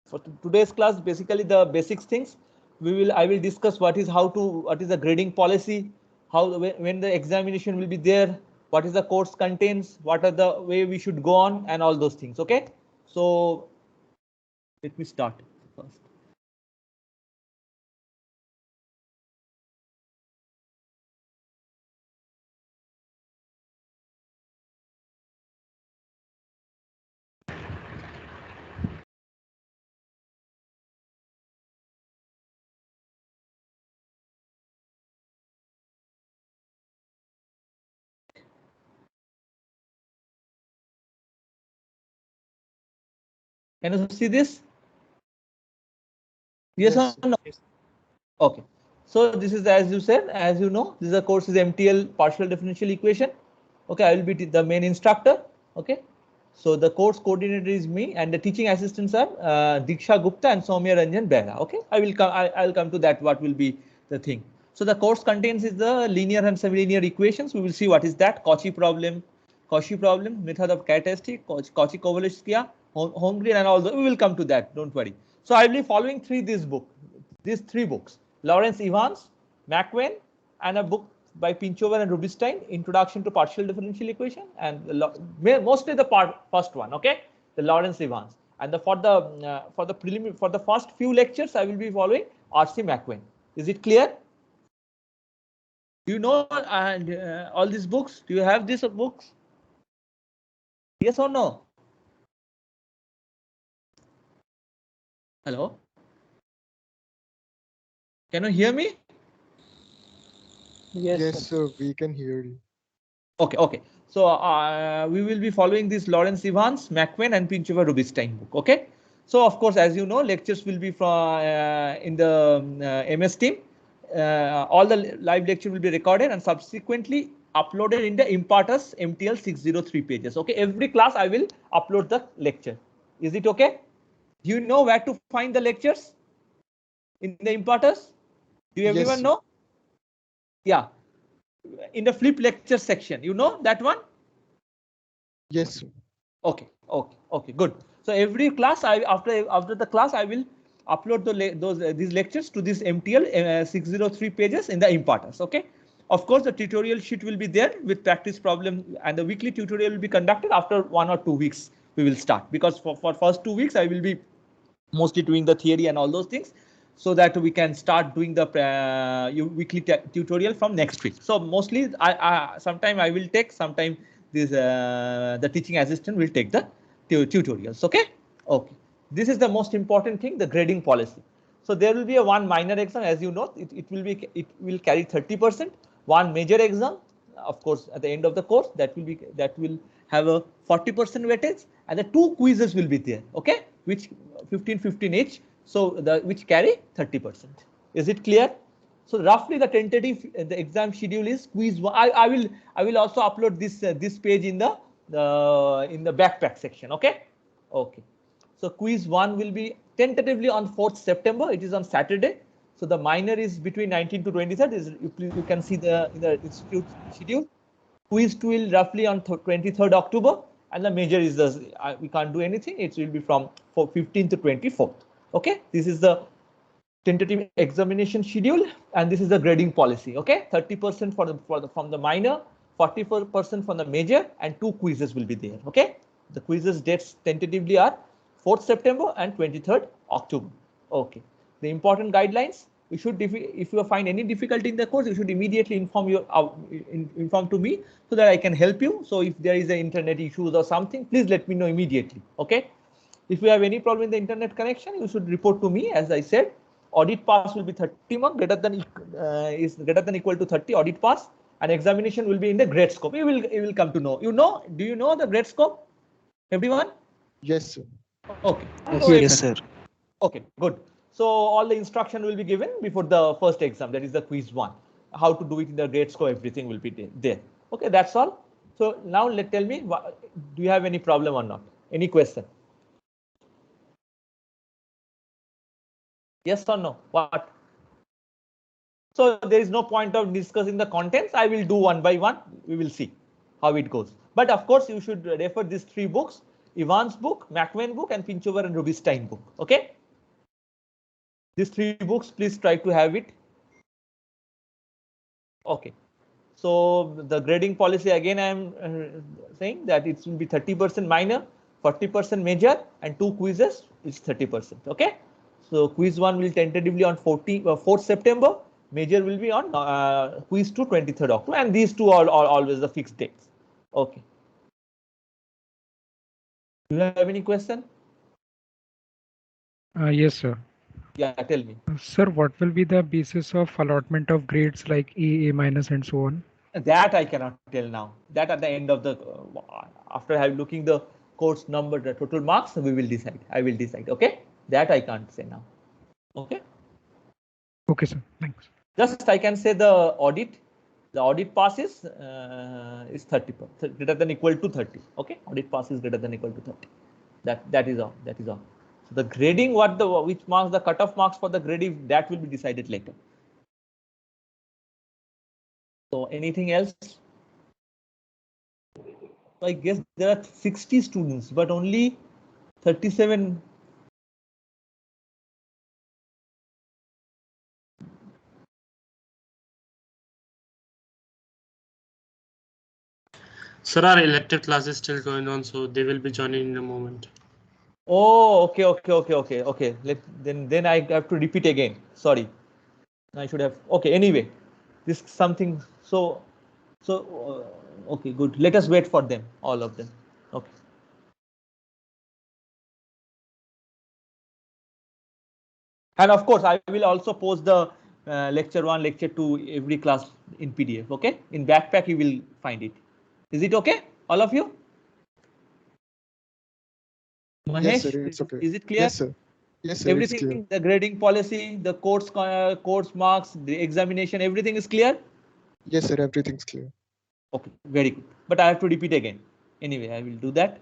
For today's class, basically the basics things. I will discuss what is the grading policy, how when the examination will be there, what is the course contains, what are the way we should go on, and all those things. Okay, so let me start first. Can you see this? Yes or no? Okay. So this is, as you said, as you know, this is a course is MTL partial differential equation. Okay, I will be the main instructor. Okay. So the course coordinator is me, and the teaching assistants are Diksha Gupta and Soumya Ranjan Behra. Okay, I will come. I'll come to that. What will be the thing? So the course contains is the linear and semi-linear equations. We will see what is that Cauchy problem, method of characteristic, Cauchy-Kovalevskaya, Holmgren, and all that. We will come to that. Don't worry. So I will be following these three books: Lawrence Evans, McWane, and a book by Pinchover and Rubinstein, Introduction to Partial Differential Equation, and mostly the first one. Okay, the Lawrence Evans, and for the first few lectures, I will be following R.C. McWane. Is it clear? Do you know and all these books? Do you have these books? Yes or no? Hello? Can you hear me? Yes, sir, we can hear you. Okay. So we will be following this Lawrence Evans, McWane, and Pinchover Rubinstein book. Okay. So of course, as you know, lectures will be from in the MS team. All the live lecture will be recorded and subsequently uploaded in the Impartus MTL 603 pages. Okay. Every class I will upload the lecture. Is it okay? Do you know where to find the lectures in the Impartus? Do you everyone know? Yeah. In the flip lecture section, you know that one? Yes. Okay. Good. So every class, after the class, I will upload these lectures to this MTL 603 pages in the Impartus. Okay. Of course, the tutorial sheet will be there with practice problem, and the weekly tutorial will be conducted after 1 or 2 weeks. We will start, because for first 2 weeks I will be mostly doing the theory and all those things, so that we can start doing the weekly tutorial from next week. So mostly sometime I will take, sometime the teaching assistant will take the tutorials. Okay, this is the most important thing, the grading policy. So there will be a one minor exam, as you know, it will carry 30%, one major exam, of course, at the end of the course, that will have a 40% weightage, and the two quizzes will be there. Okay, which 15 each, so which carry 30%. Is it clear? So roughly the tentative the exam schedule is quiz one. I will also upload this page in the backpack section. Okay. So quiz one will be tentatively on 4th September. It is on Saturday. So the minor is between 19 to 23rd. You can see in the institute schedule. Quiz 2 will roughly on 23rd October, and the major is we can't do anything. It will be from 15th to 24th. Okay, this is the tentative examination schedule, and this is the grading policy. Okay, 30% from the minor, 44% from the major, and two quizzes will be there. Okay, the quizzes dates tentatively are 4th September and 23rd October. Okay, the important guidelines. If you find any difficulty in the course, you should immediately inform to me, so that I can help you. So if there is an internet issues or something, please let me know immediately. Okay. If you have any problem in the internet connection, you should report to me. As I said, audit pass will be 30 mark, greater than equal to 30 audit pass, and examination will be in the grade scope. You will come to know. Do you know the grade scope? Everyone? Yes, sir. Okay. Yes, sir. Okay, good. So all the instruction will be given before the first exam, that is the quiz one. How to do it in the grade score, everything will be there. Okay, that's all. So now tell me, do you have any problem or not? Any question? Yes or no? What? So there is no point of discussing the contents. I will do one by one. We will see how it goes. But of course, you should refer these three books: Evans book, McWane book, and Pinchover and Rubinstein book. Okay. These 3 books, please try to have it. Okay. So the grading policy, again, I am saying that it will be 30% minor, 40% major, and 2 quizzes is 30%. Okay. So quiz 1 will tentatively on 4th September. Major will be on quiz 2 23rd October, and these two are always the fixed dates. Okay. Do you have any question? Yes, sir. Yeah, tell me. Sir, what will be the basis of allotment of grades like A, A minus, and so on? That I cannot tell now. That at the end of the after have looking the course number, the total marks, we will decide. I will decide. Okay, that I can't say now. Okay. Okay, sir. Thanks. Just I can say the audit. The audit pass is 30 greater than equal to 30. Okay, audit pass is greater than equal to 30. That is all. That is all. So the grading, which marks the cutoff marks for the grading, that will be decided later. So anything else? I guess there are 60 students, but only 37. Sir, our elective class is still going on, so they will be joining in a moment. Oh, okay. Then I have to repeat again. Sorry, I should have. Okay, anyway, this something. So okay, good. Let us wait for them, all of them. Okay. And of course, I will also post the lecture 1, lecture 2, every class in PDF. Okay, in backpack you will find it. Is it okay, all of you? Mahesh, Yes, sir. It's okay. is it clear? Yes, sir. Yes, sir. It's clear. Everything, the grading policy, the course marks, the examination, everything is clear? Yes, sir. Everything's clear. Okay, very good. But I have to repeat again. Anyway, I will do that.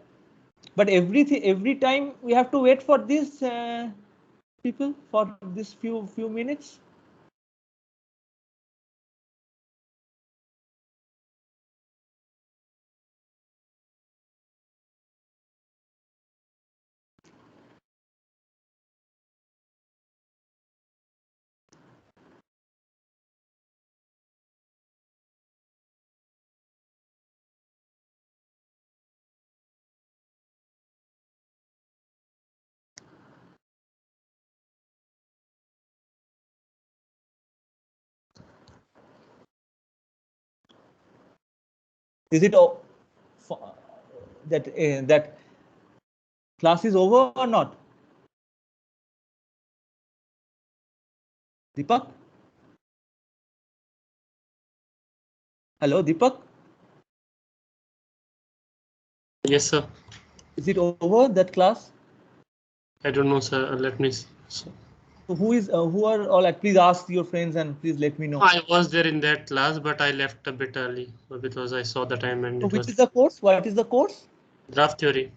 But every time we have to wait for these people for this few minutes. Is it that class is over or not? Deepak? Hello, Deepak? Yes, sir. Is it over, that class? I don't know, sir. Let me see. So Who are all at? Please ask your friends and please let me know. I was there in that class, but I left a bit early because I saw the time and So it which was is the course? What is the course? draft theory.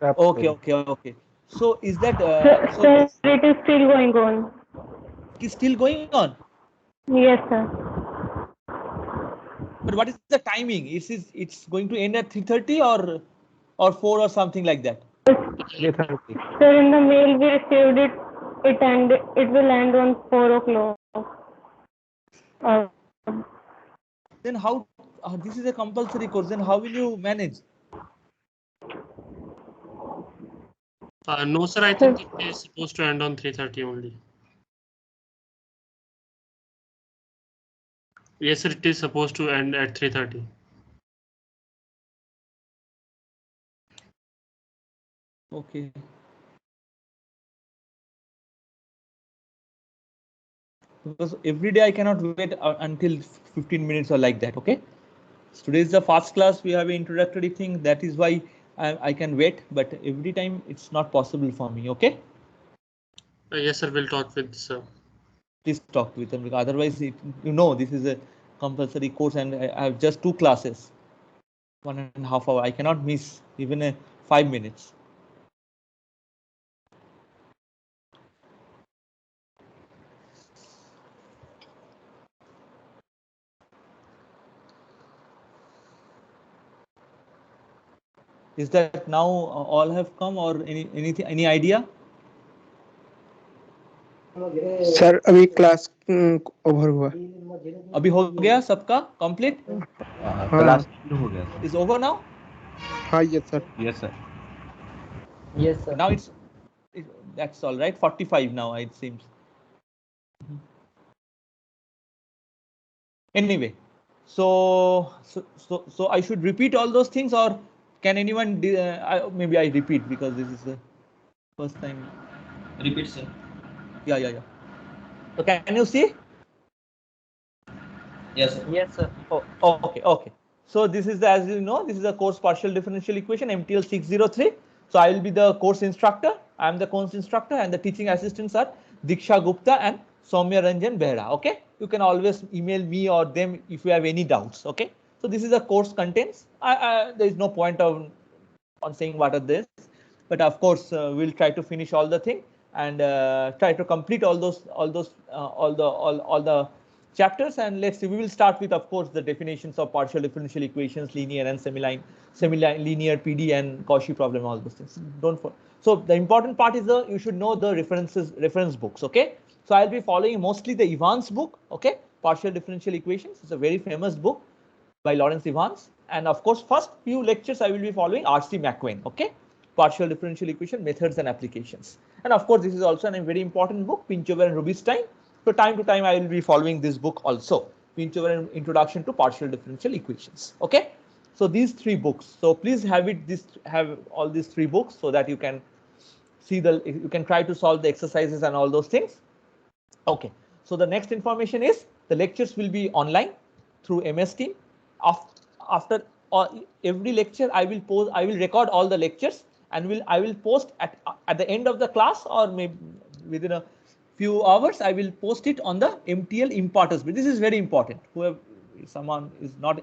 Okay. So is that Sir, it is still going on. it is still going on? Yes, sir. But what is the timing? It's going to end at 3:30 or 4 or something like that? Sir, in the mail we received it will end on 4 o'clock. Then how? This is a compulsory course. Then how will you manage? No, sir. I think it is supposed to end on 3:30 only. Yes, sir. It is supposed to end at 3:30. Okay. Because every day I cannot wait until 15 minutes or like that. Okay. So today is the first class. We have an introductory thing. That is why I can wait. But every time it's not possible for me. Okay. Yes, sir. We'll talk with sir. Please talk with them, because otherwise, this is a compulsory course and I have just 2 classes, 1.5 hours. I cannot miss even a 5 minutes. Is that now all have come or any idea? Sir अभी class over हुआ। अभी हो गया सबका complete? हाँ Is over now? हाँ yes sir. Yes, sir. Okay, now that's all right. 45 now it seems. Anyway, so I should repeat all those things, or can anyone? Maybe I repeat because this is the first time. Repeat, sir. Yeah. So can you see? Yes, sir. Yes, sir. Oh, okay. So this is the, as you know, this is a course partial differential equation MTL 603. So I will be the course instructor. I am the course instructor, and the teaching assistants are Diksha Gupta and Soumya Ranjan Behra. Okay, you can always email me or them if you have any doubts. Okay, so this is the course contents. There is no point on saying what are this, but of course we'll try to finish all the thing and try to complete all the chapters. And let's see, we will start with, of course, the definitions of partial differential equations, linear and semi-linear PDE and Cauchy problem, all those things. So the important part is you should know the reference books. Okay, so I'll be following mostly the Evans book. Okay, partial differential equations. It's a very famous book by Lawrence Evans. And of course, first few lectures I will be following R.C. McQueen. Okay, partial differential equation methods and applications. And of course, this is also a very important book, Pinchover and Rubinstein. So time to time I will be following this book also, Pinchover and Introduction to Partial Differential Equations. Okay, so these three books. So please have all these three books so that you can see you can try to solve the exercises and all those things. Okay, so the next information is the lectures will be online through MS Team. After every lecture, I will record all the lectures and I will post at the end of the class, or maybe within a few hours, I will post it on the MTL imparters. But this is very important. Someone is not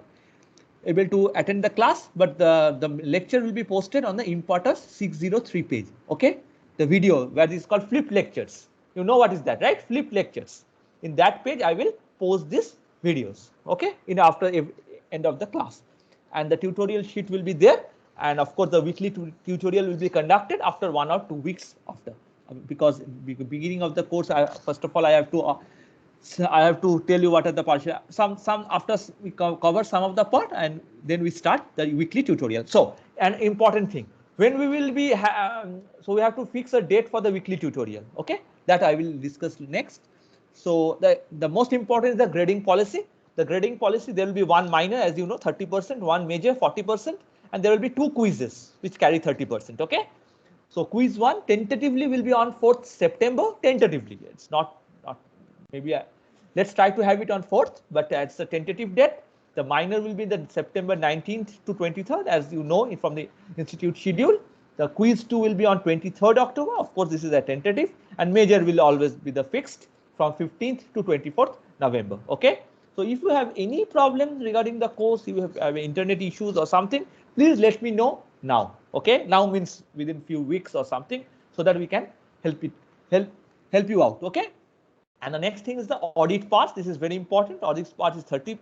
able to attend the class, but the lecture will be posted on the imparters 603 page. Okay, the video where is called flip lectures. You know what is that, right? Flip lectures. In that page, I will post these videos. Okay, in after end of the class, and the tutorial sheet will be there. And of course, the weekly tutorial will be conducted after 1 or 2 weeks after, because beginning of the course, first of all, I have to. So I have to tell you what are the partial, some after we cover some of the part, and then we start the weekly tutorial. So an important thing, when we will be, so we have to fix a date for the weekly tutorial. Okay, that I will discuss next. So the most important is the grading policy. The grading policy, there will be one minor, as you know, 30%, one major 40%, and there will be two quizzes which carry 30%. Okay, so quiz one tentatively will be on 4th September. Tentatively, it's not maybe let's try to have it on 4th, but it's a tentative date. The minor will be the September 19th to 23rd, as you know from the institute schedule. The quiz 2 will be on 23rd October. Of course, this is a tentative, and major will always be the fixed from 15th to 24th November. Okay. So if you have any problem regarding the course, if you have internet issues or something, please let me know now. Okay. Now means within few weeks or something, so that we can help you out. Okay. And the next thing is the audit part. This is very important. Audit part is 30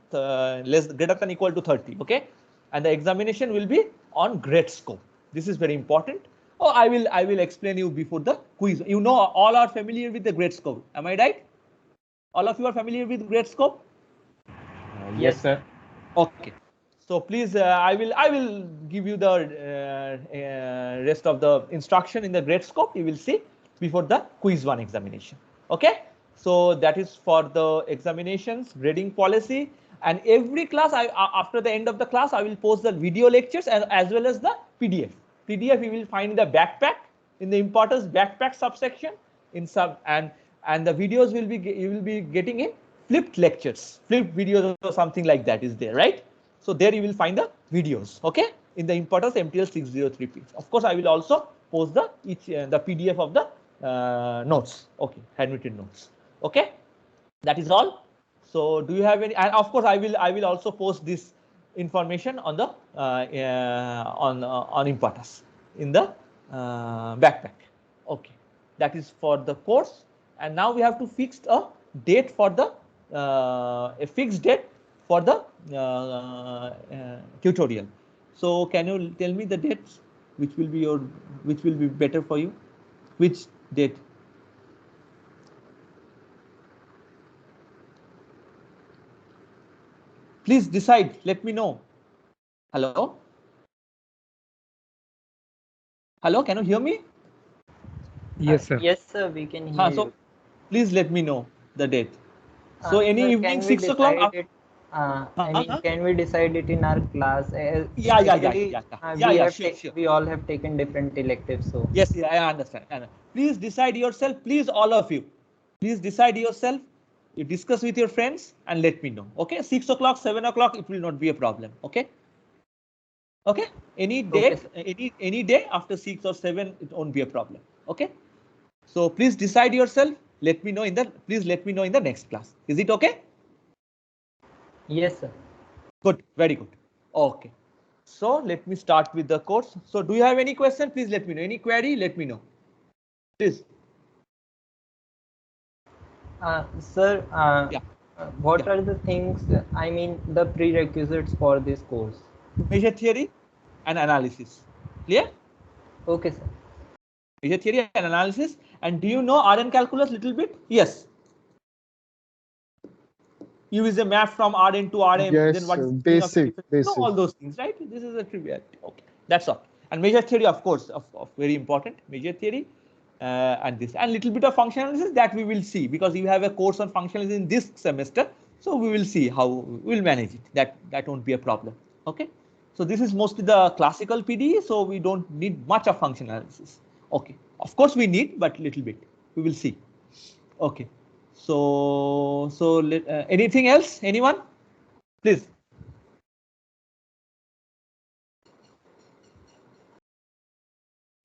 less greater than equal to 30. Okay, and the examination will be on grade scope. This is very important. Oh, I will explain you before the quiz. You know, all are familiar with the grade scope. Am I right? All of you are familiar with grade scope? Yes, sir. Okay. So please, I will give you the rest of the instruction in the grade scope. You will see before the quiz one examination. Okay. So that is for the examinations, grading policy, and every class after the end of the class, I will post the video lectures and as well as the PDF. PDF you will find in the backpack, in the importers backpack subsection, in some, and the videos you will be getting in flipped lectures, flipped videos or something like that is there, right? So there you will find the videos, okay, in the importers MTL 603 page. Of course, I will also post the PDF of the notes, okay, handwritten notes. Okay, that is all. So do you have any? And of course, I will also post this information on the on Impartas in the backpack. Okay, that is for the course. And now we have to fix a date for the a fixed date for the tutorial. So can you tell me the dates which will be better for you? Which date? Please decide. Let me know. Hello? Hello, can you hear me? Yes, sir. Yes, sir, we can hear So you. please let me know the date. So any Sir, evening can we 6 o'clock? decide it? I mean, can we decide it in our class? Yeah, Actually, sure. we all have taken different electives, so. Yes, yeah, I understand. Please decide yourself. Please, all of you. Please decide yourself. You discuss with your friends and let me know. Okay, 6 o'clock, 7 o'clock, it will not be a problem. Okay. Okay. Any Okay, date, any day after 6 or 7, it won't be a problem. Okay. So please decide yourself. Let me know in the. Please let me know in the next class. Is it okay? yes, sir. Good. Very good. Okay. So let me start with the course. So do you have any question? Please let me know. Any query? Let me know. Please. Sir, Yeah. what are the things, I mean, the prerequisites for this course? Measure theory and analysis. Clear? Okay, sir. Measure theory and analysis. And do you know Rn calculus little bit? Yes. You use a map from Rn to Rm. Yes, Then what is the meaning of basic, difference? You know basic. all those things, right? This is a triviality. Okay. That's all. And measure theory, of course, of very important. Measure theory and this. And little bit of functional analysis that we will see because you have a course on functional analysis in this semester. So we will see how we will manage it. That won't be a problem. Okay. So this is mostly the classical PDE. So we don't need much of functional analysis. Okay. Of course we need, but little bit. We will see. Okay. So anything else? Anyone? Please.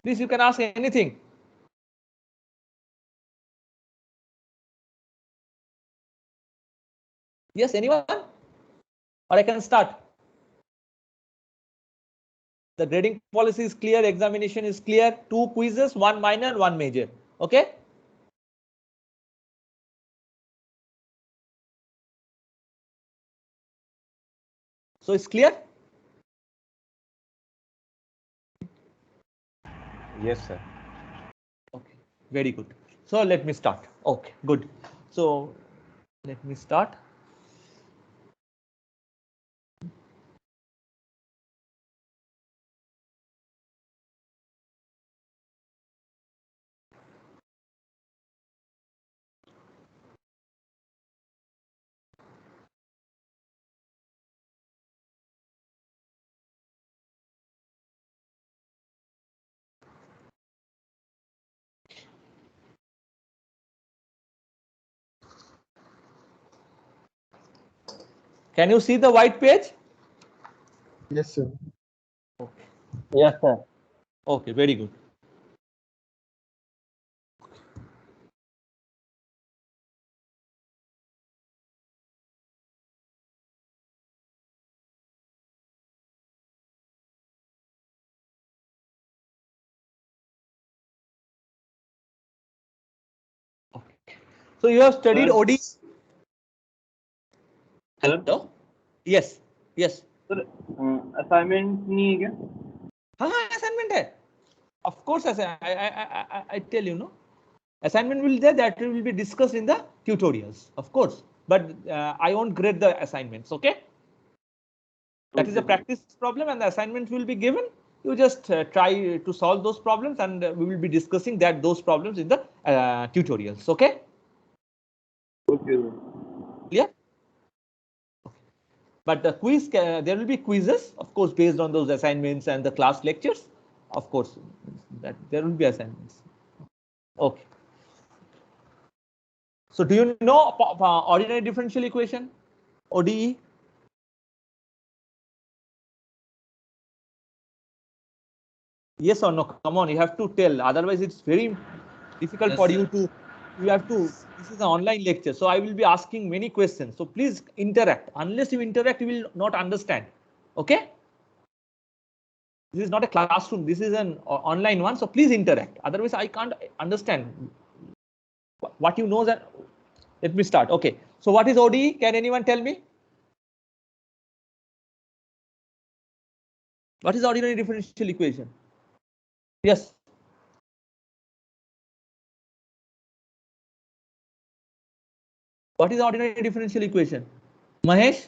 Please, you can ask anything. Yes, anyone? Or I can start. The grading policy is clear. Examination is clear. 2 quizzes, 1 minor, 1 major. Okay. So it's clear. Yes, sir. Okay. Very good. So let me start. Okay. Good. So let me start. Can you see the white page? Yes, sir. Okay. Yes, sir. Okay. Very good. Okay. So you have studied Sir. OD. Sir. Hello? Yes. Yes. Sir assignment नहीं है क्या? हाँ assignment है. Of course, as I tell you, no. Assignment will be there that will be discussed in the tutorials, of course. But I won't grade the assignments. Okay. That is a practice problem, and the assignments will be given. You just try to solve those problems, and we will be discussing those problems in the tutorials. Okay. Okay. Yeah. But the quiz, there will be quizzes, of course, based on those assignments and the class lectures. Of course, that there will be assignments. Okay. So do you know ordinary differential equation, ODE? Yes or no? Come on, you have to tell. Otherwise, it's very difficult Yes, for sir. you to. You have to. This is an online lecture, so I will be asking many questions. So please interact. Unless you interact, you will not understand. Okay? This is not a classroom. This is an online one. So please interact. Otherwise, I can't understand what you know. That let me start. Okay. So what is ODE? Can anyone tell me? What is ordinary differential equation? Yes. What is ordinary differential equation? Mahesh?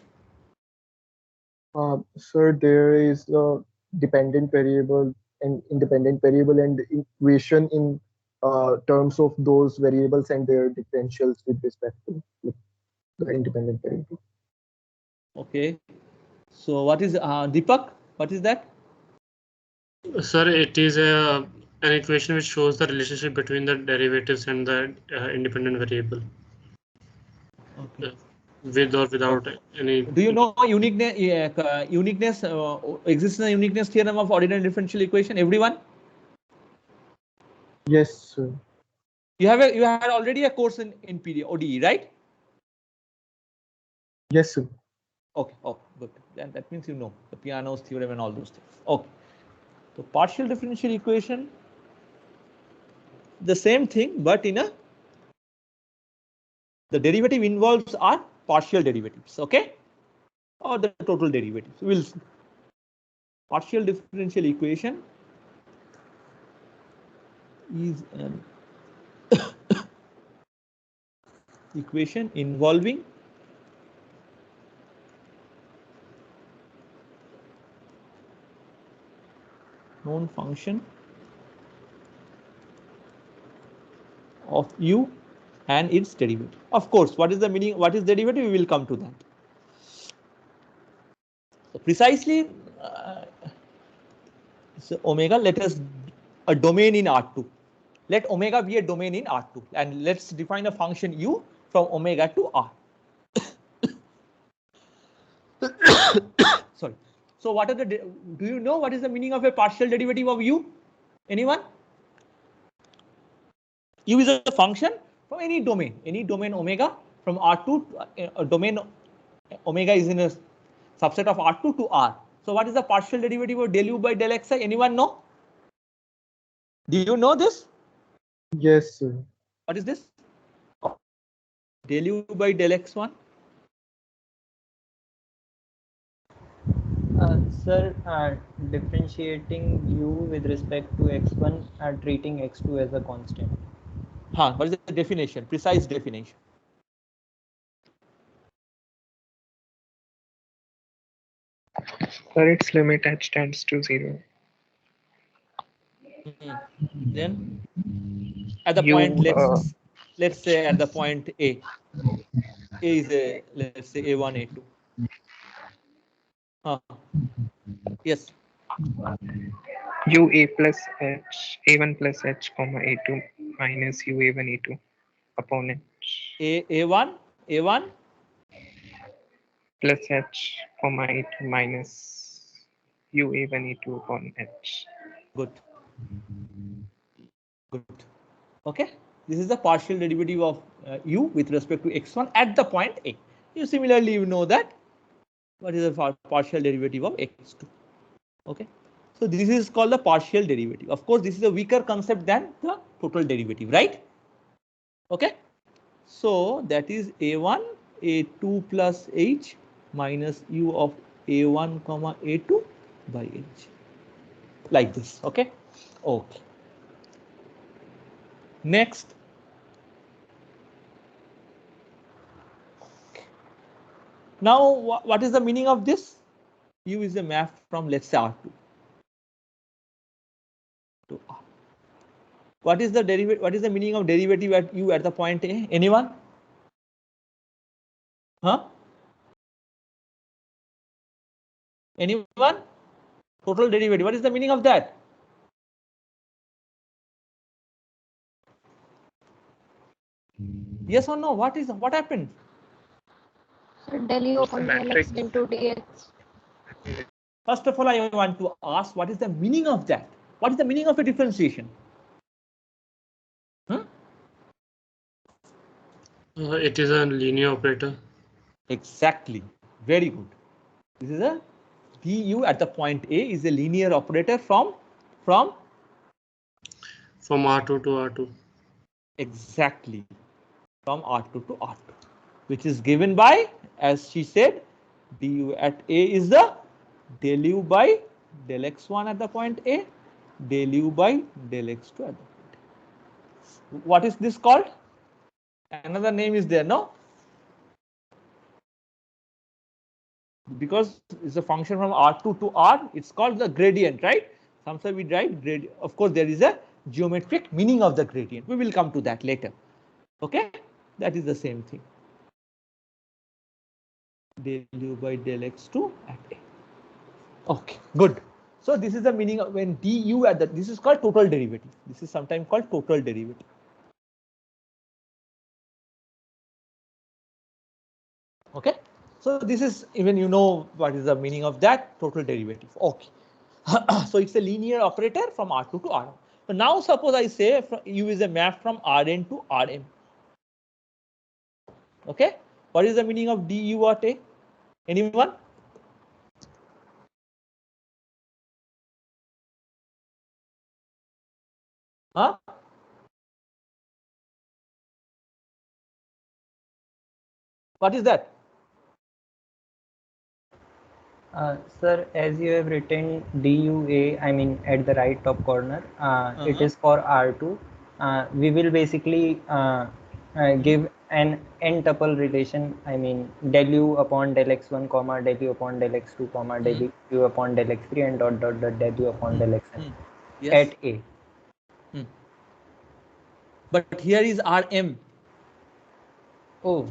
Sir, there is a dependent variable and independent variable and equation in terms of those variables and their differentials with respect to the independent variable. Okay. So what is Deepak? What is that? Sir, it is an equation which shows the relationship between the derivatives and the independent variable. Okay. With or without any. Do you know uniqueness? Uniqueness exists in the uniqueness theorem of ordinary differential equation. Everyone, Yes, sir. you had already a course in PDE, ODE, right? Yes, sir. Okay. Oh, good. Then that means you know the Peano's theorem and all those things. Okay. So partial differential equation, the same thing, but in the derivative involves are partial derivatives. Okay. Or the total derivatives. We'll see. Partial differential equation is an equation involving known function of u and its derivative. Of course, what is the meaning? What is derivative? We will come to that. So precisely, so omega. Let us a domain in R2. Let omega be a domain in R2, and let's define a function u from omega to R. Sorry. So what are the? Do you know what is the meaning of a partial derivative of u? Anyone? U is a function from any domain omega from R2 to a domain omega is in a subset of R2 to R. So what is the partial derivative of del u by del xi? Anyone know? Do you know this? Yes, sir. What is this? Del u by del x1? Sir, differentiating u with respect to x1 and treating x2 as a constant. What is the definition? Precise definition. Sir, its limit h tends to 0. Then at the You, point, let's say at the point A is a, let's say A1, A2. Yes. u a plus h, a1 plus h, comma a2 minus u a1 a2 upon h A1 plus h, comma a2 minus u a1 a2 upon h. good. Okay, this is the partial derivative of u with respect to x1 at the point A. You similarly you know that what is the partial derivative of x2. Okay, so this is called the partial derivative. Of course, this is a weaker concept than the total derivative, right? Okay, so that is a1 a2 plus h minus u of a1 comma a2 by h, like this. Okay. Next, now what is the meaning of this? U is a map from, let's say, R2 to R. What is the derivative? What is the meaning of derivative at u at the point A? Anyone? Anyone? Total derivative. What is the meaning of that? Yes or no? What happened? So del u upon del x into dx. First of all, I want to ask, what is the meaning of that? What is the meaning of a differentiation? It is a linear operator. Exactly. Very good. This is a du at the point A is a linear operator from R2 to R2. Exactly. From R2 to R2, which is given by, as she said, du at A is the del u by del x1 at the point A, del u by del x2 at the point A. What is this called? Another name is there, no? because it's a function from R2 to R, it's called the gradient, right? Sometimes we write gradient. Of course, there is a geometric meaning of the gradient. We will come to that later. Okay, that is the same thing. Del u by del x2 at a. Okay, good. So this is the meaning of when du at the, this is called total derivative. This is sometimes called total derivative. Okay, so this is, even you know what is the meaning of that, total derivative. Okay. So it's a linear operator from R2 to Rm. So now suppose I say U is a map from Rn to Rm. Okay, what is the meaning of du at a? Anyone? Huh? What is that? Sir, as you have written DUA, I mean at the right top corner, it is for R2. We will basically give an n-tuple relation, I mean del u upon del x1, comma del u upon del x2, comma del u upon del x3, and dot dot dot del u upon del xn Yes. at A. But here is Rm. Oh.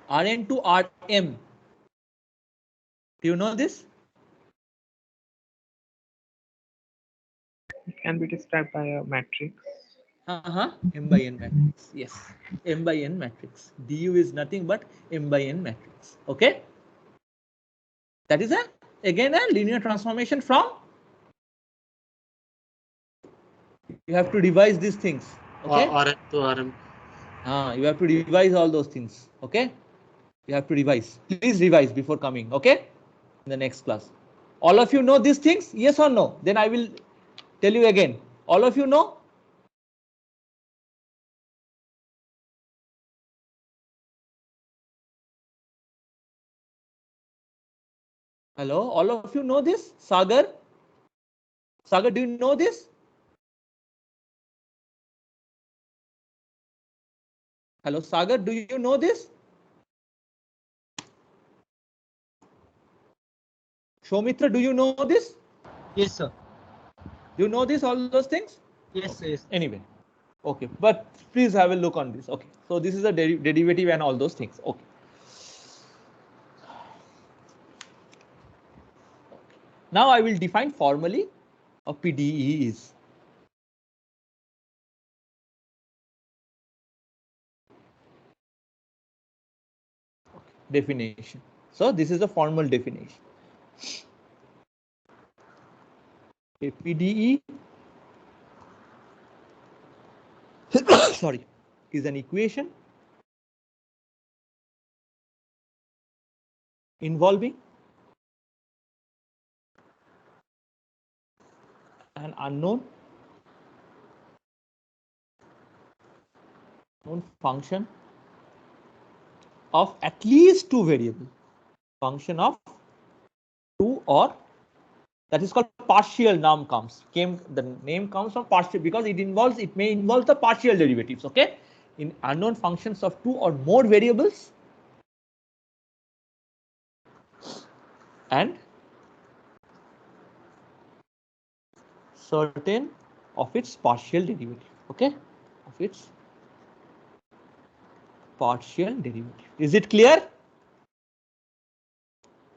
Rn to Rm. Do you know this? Can be described by a matrix. M by n matrix. Yes, M by n matrix. Du is nothing but M by n matrix. Okay. That is again a linear transformation from. You have to revise these things. Okay. Rm to Rm. You have to revise all those things. Okay. You have to revise. Please revise before coming. Okay. In the next class. All of you know these things? Yes or no? Then I will tell you again. All of you know? Hello, all of you know this? Sagar? Sagar, do you know this? Hello, Sagar, do you know this? Shomitra, do you know this? Yes, sir. Do you know this, all those things? Yes, okay. yes. Anyway, okay, but please have a look on this. Okay, so this is a derivative and all those things. Okay. Now I will define formally a PDE is. Definition. So this is a formal definition. A PDE sorry, is an equation involving an unknown function of at least two variables. Function of two, or that is called partial the name comes from partial because it may involve the partial derivatives. Okay, in unknown functions of two or more variables and certain of its partial derivative. Okay, of its partial derivative. Is it clear?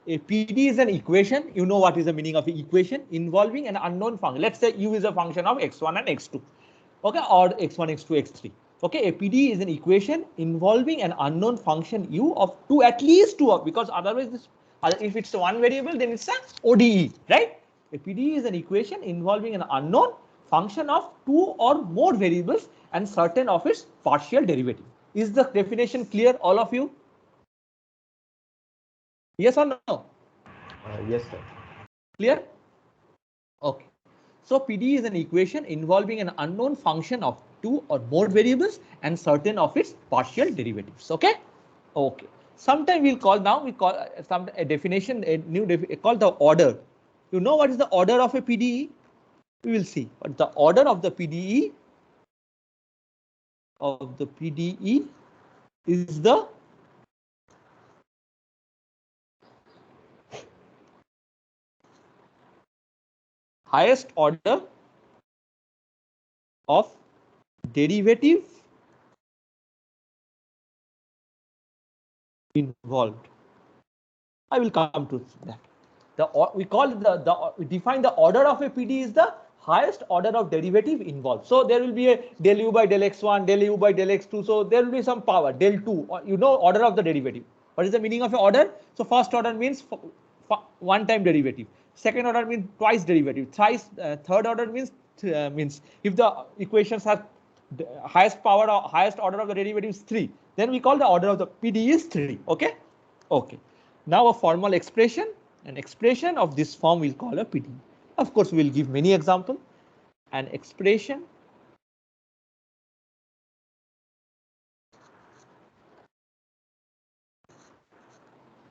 A PD is an equation. You know what is the meaning of an equation involving an unknown function. Let's say u is a function of x1 and x2. Okay, or x1, x2, x3. Okay, a PD is an equation involving an unknown function u of two, at least two of, because otherwise this, if it's one variable, then it's a ODE, right? A PDE is an equation involving an unknown function of two or more variables and certain of its partial derivative. Is the definition clear, all of you? Yes or no? Yes, sir. Clear? Okay. So PD is an equation involving an unknown function of two or more variables and certain of its partial derivatives. Okay. Okay. Sometime we call a definition, a new called the order. You know what is the order of a PDE? We will see. But the order of the PDE is the highest order of derivative involved. I will come to that. We define the order of a PDE is the highest order of derivative involved. So there will be a del u by del x1, del u by del x2. So there will be some power del 2. You know order of the derivative. What is the meaning of an order? So first order means one time derivative. Second order means twice derivative. Third order means if the equations have highest power or highest order of the derivative is 3, then we call the order of the PDE is 3. Okay. Okay. Now a formal expression. An expression of this form we'll call a PDE. Of course, we'll give many examples. An expression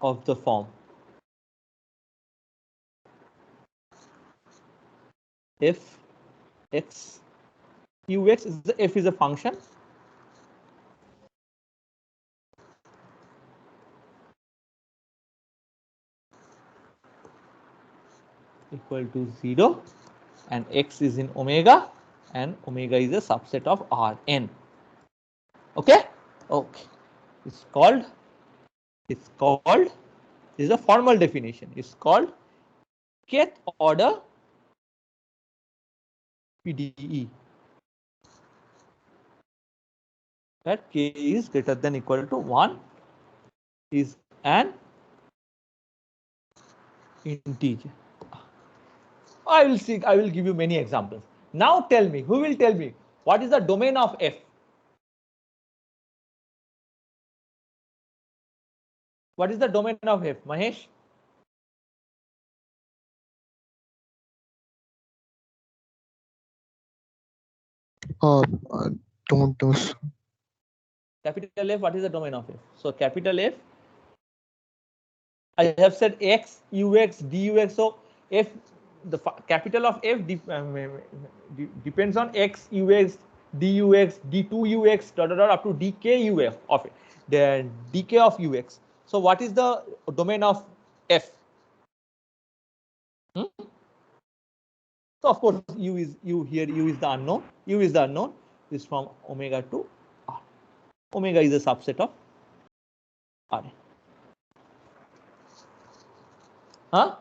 of the form f x ux is the f is a function equal to 0 and x is in omega and omega is a subset of Rn. Okay. Okay. It's called this is a formal definition. It's called kth order PDE. That k is greater than equal to 1 is an integer. I will give you many examples. Now tell me, who will tell me what is the domain of f? What is the domain of f, Mahesh? I don't know. Capital F, what is the domain of f? So capital F, I have said x, ux, dux. So f, the capital of f depends on x, ux, dux, d2ux, up to dk uf of it, the dk of ux. So what is the domain of f? So of course u is the unknown. U is the unknown. Is from omega to r. Omega is a subset of r. Huh?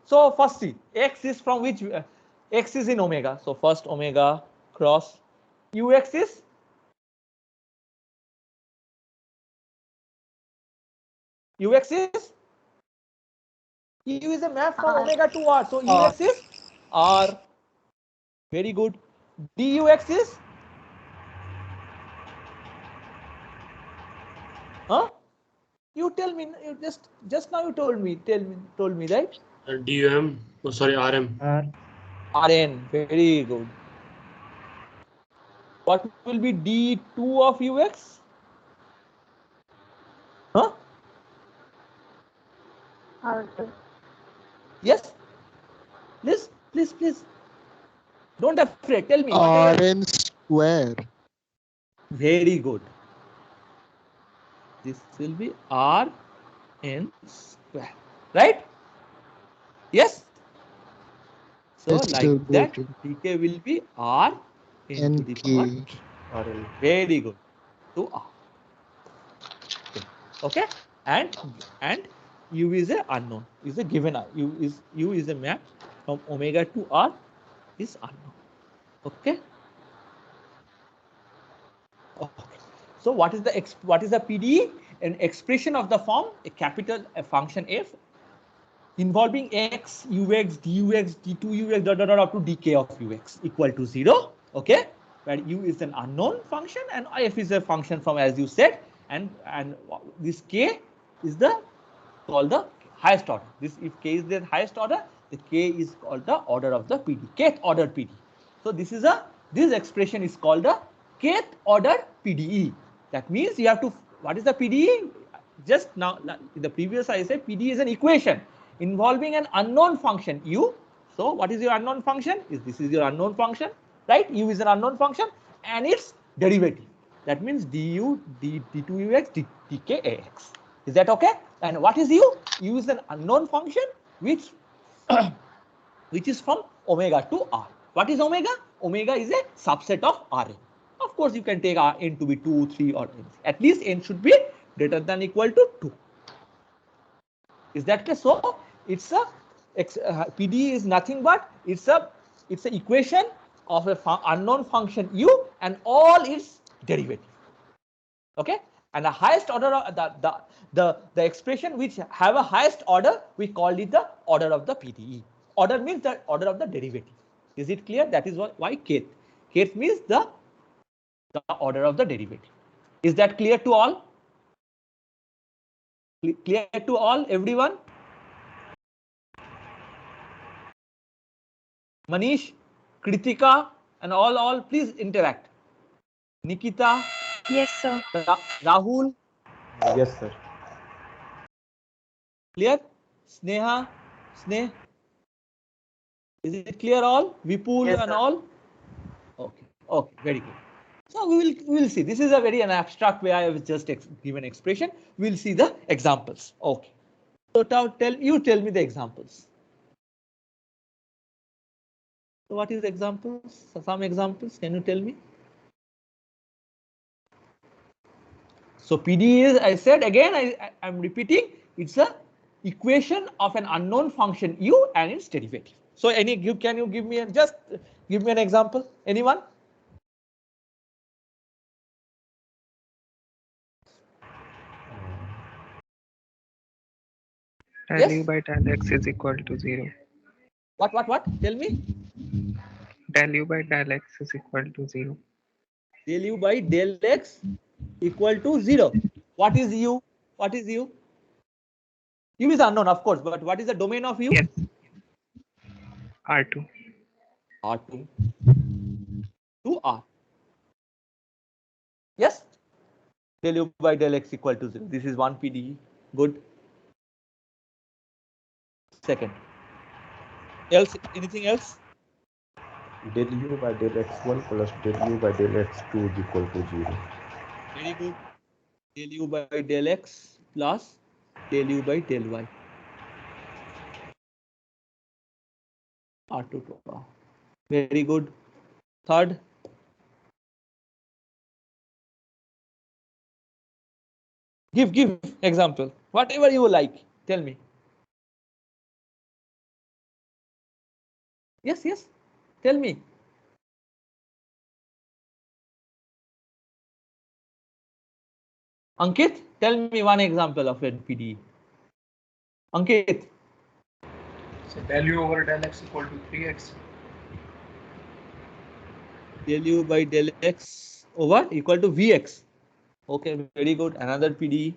So first see, x is from which x is in omega. So first omega cross ux is u is a map from omega to r. So ux is r. Very good. Dux is huh? You tell me. You just now you told me right? DUM. Oh, sorry, RM. Rn. Very good. What will be d2 of ux? Huh? R2. Yes. Please. Don't afraid. Tell me. Rn square. Very good. This will be Rn square. Right? Yes. So Yes, like sir, that, got it. dk will be R into the power RL. Very good. To R. Okay. And u is a unknown. Is a given u is a map from omega to R is unknown. Okay. Okay. So what is the PDE? An expression of the form a function f involving x, ux, dux, d2ux, up to dk of ux equal to 0. Okay, where u is an unknown function and f is a function from, as you said, and this k is called the highest order. If k is the highest order, the k is called the order of the PDE, kth order PDE. So this expression is called the kth order PDE. That means you have to, what is the PDE? Just now in the previous I said PDE is an equation involving an unknown function u. So what is your unknown function? This is your unknown function, right? U is an unknown function and its derivative. That means du, d2ux, dkax. Is that okay? And what is u? U is an unknown function which which is from omega to r. What is omega? Omega is a subset of Rn. Of course, you can take n to be 2, 3 or n. At least n should be greater than equal to 2. Is that clear? So it's a PDE is nothing but it's an equation of a unknown function u and all its derivative. Okay, and the highest order of the expression which have a highest order, we call it the order of the PDE. Order means the order of the derivative. Is it clear? That is why kth. Kth means the order of the derivative. Is that clear to all? Clear to all, everyone? Manish, Kritika, and all, please interact. Nikita. Yes, sir. Rahul. Yes, sir. Clear? Sneha, Sneh. Is it clear all? Vipul Yes, and sir. all? Okay, okay, very good. So we will see. This is a very an abstract way I have just given expression. We'll see the examples. Okay. So now tell me the examples. So what is the examples? Some examples. Can you tell me? So PDE is, I said again, I'm repeating, it's a equation of an unknown function u and its derivative. So can you give me just give me an example? Anyone? Del Yes? u by del x is equal to 0. What? Tell me. Del u by del x is equal to 0. Del u by del x equal to 0. What is u? What is u? U is unknown, of course, but what is the domain of u? Yes. R2. R2 to R. Yes? Del u by del x equal to 0. This is one PDE. Good. Second. Else? Anything else? Del u by del x1 plus del u by del x2 is equal to 0. Very good. Del u by del x plus del u by del y. R2 to R. Very good. Third. Give example. Whatever you like. Tell me. Yes. Tell me. Ankit, tell me one example of a PDE. Ankit. So del u over del x equal to 3x. Del u by del x over equal to Vx. Okay, very good. Another PDE.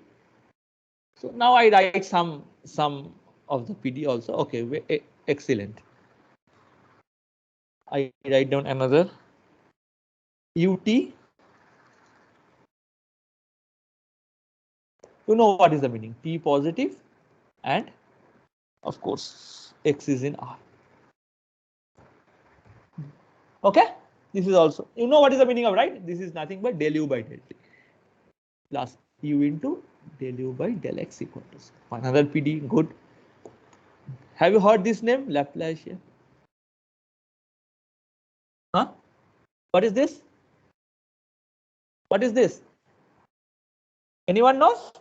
So now I write some of the PDE also. Okay, excellent. I write down another ut. You know what is the meaning? T positive, and of course x is in R. Okay, this is also, you know what is the meaning of, right? This is nothing but del u by del t plus u into del u by del x equal to 0. Another PDE. Good. Have you heard this name? Laplacian. Huh? What is this? What is this? Anyone knows?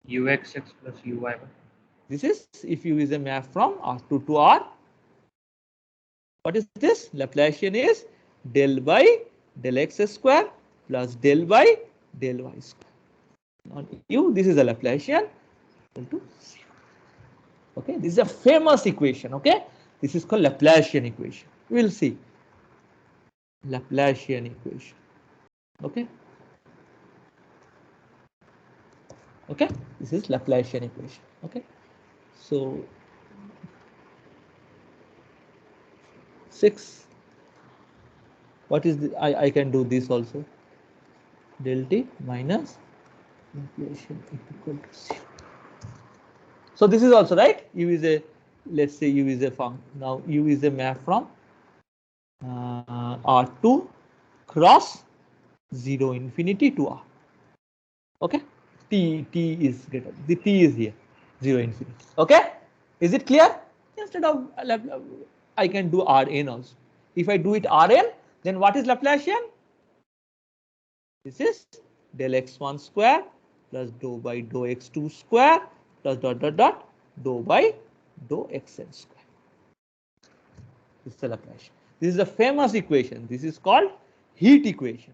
Uxx plus uy. This is if u is a map from R2 to R. What is this? Laplacian is del by del x square plus del by del y square. On u, this is a Laplacian equal to 0. Okay, this is a famous equation. Okay, this is called Laplacian equation. We will see Laplacian equation. Okay. Okay, this is Laplacian equation. Okay, so 6. What is the, I can do this also. Del t minus Laplacian equal to 0. So this is also right. U is a, let's say u is a function. Now u is a map from R2 cross 0 infinity to R. Okay, t is greater. The t is here 0 infinity. Okay, is it clear? instead of I can do Rn also. If I do it Rn, then what is Laplacian? This is del x1 square plus dou by dou x2 square plus dot dot dot dou by dou xn square. This is the Laplacian. This is a famous equation. This is called heat equation.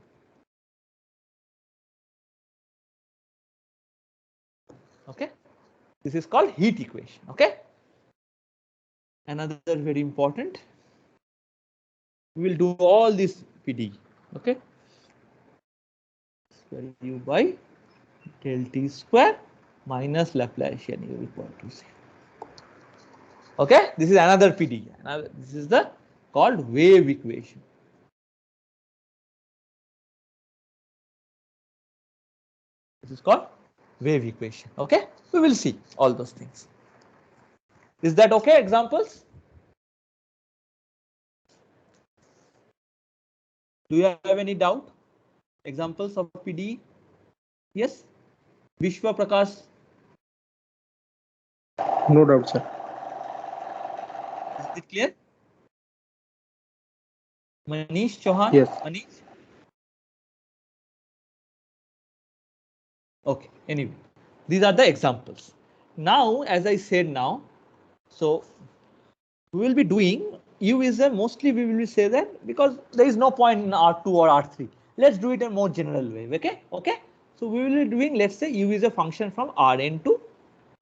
Okay, this is called heat equation. Okay, another very important. We will do all this PDE. Okay, square u by del t square minus Laplacian u equal to 0. Okay, this is another PDE. This is the called wave equation. This is called wave equation. Okay, we will see all those things. Is that okay? Examples? Do you have any doubt? Examples of PDE? Yes? Vishwa Prakash? No doubt, sir. Is it clear? Manish Chauhan? Yes. Manish? Okay, anyway, these are the examples. Now, as I said now, so we will be doing U is a mostly we will say that because there is no point in R2 or R3. Let's do it in a more general way. Okay, okay. So we will be doing, let's say U is a function from Rn to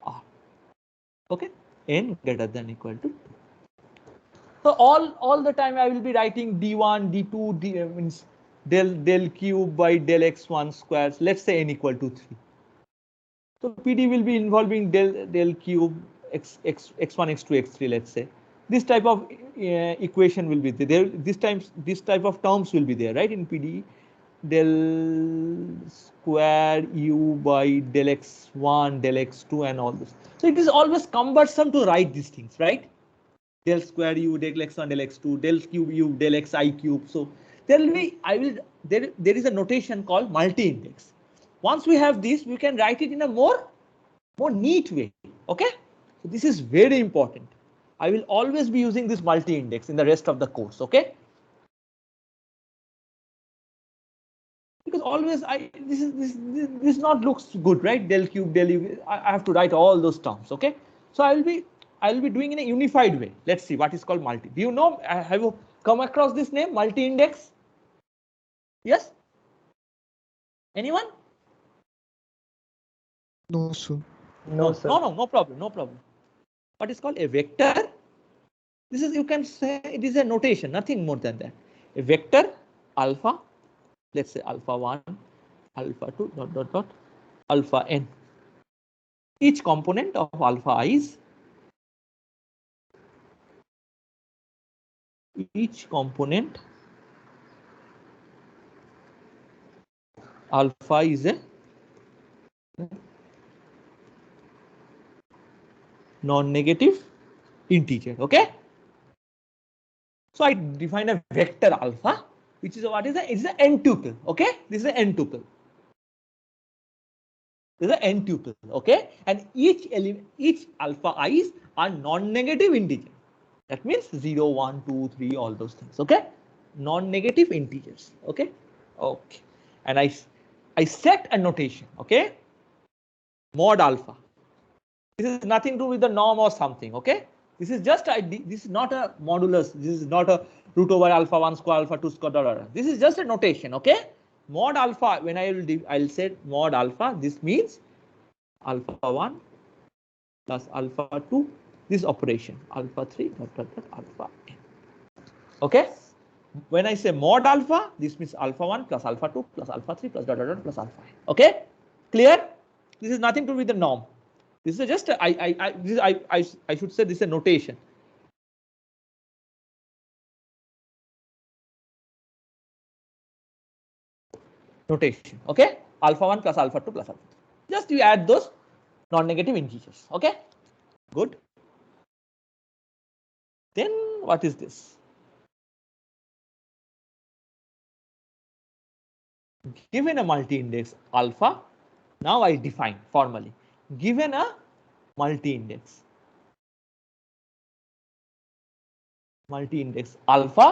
R. Okay, n greater than equal to 2. So all the time I will be writing d1, d2, means del cube by del x1 squares. Let's say n equal to 3. So PD will be involving del cube x1, x2, x3. Let's say this type of equation will be there. This type of terms will be there, right? In PDE, del square u by del x1, del x2, and all this. So it is always cumbersome to write these things, right? Del square u, del x1, del x2, del cube u, del xi cube. So there will be there is a notation called multi-index. Once we have this, we can write it in a more neat way. Okay, so this is very important. I will always be using this multi-index in the rest of the course. Okay, because always this not looks good, right? Del cube, del u. I have to write all those terms. Okay, so I will be doing in a unified way. Let's see what is called multi. Do you know? Have you come across this name, multi-index? Yes. Anyone? No, sir. No, sir. No problem. No problem. What is called a vector? This is, you can say it is a notation, nothing more than that. A vector alpha, let's say alpha 1, alpha 2, dot dot dot, alpha n. Each component of alpha i's, each component alpha is a non-negative integer. Okay, so I define a vector alpha, which is what is a, it's an n tuple. Okay, this is an n tuple. This is an n tuple. Okay, and each element, each alpha i's are non-negative integer. That means 0, 1, 2, 3, all those things. Okay, non-negative integers. Okay, okay, and I set a notation. Okay, mod alpha. This is nothing to do with the norm or something. Okay, this is just this is not a modulus. This is not a root over alpha 1 square, alpha 2 square. Blah, blah, blah. This is just a notation. Okay, mod alpha. When I'll say mod alpha, this means alpha 1 plus alpha 2. This operation alpha 3 dot dot dot alpha n. Okay, when I say mod alpha, this means alpha 1 plus alpha 2 plus alpha 3 plus dot dot dot plus alpha n. Okay, clear? This is nothing to do with the norm. This is just I should say this is a notation. Notation. Okay, alpha 1 plus alpha 2 plus alpha 3. Just you add those non-negative integers. Okay, good. Then what is this? Given a multi-index alpha, now I define formally. Given a multi-index multi-index alpha.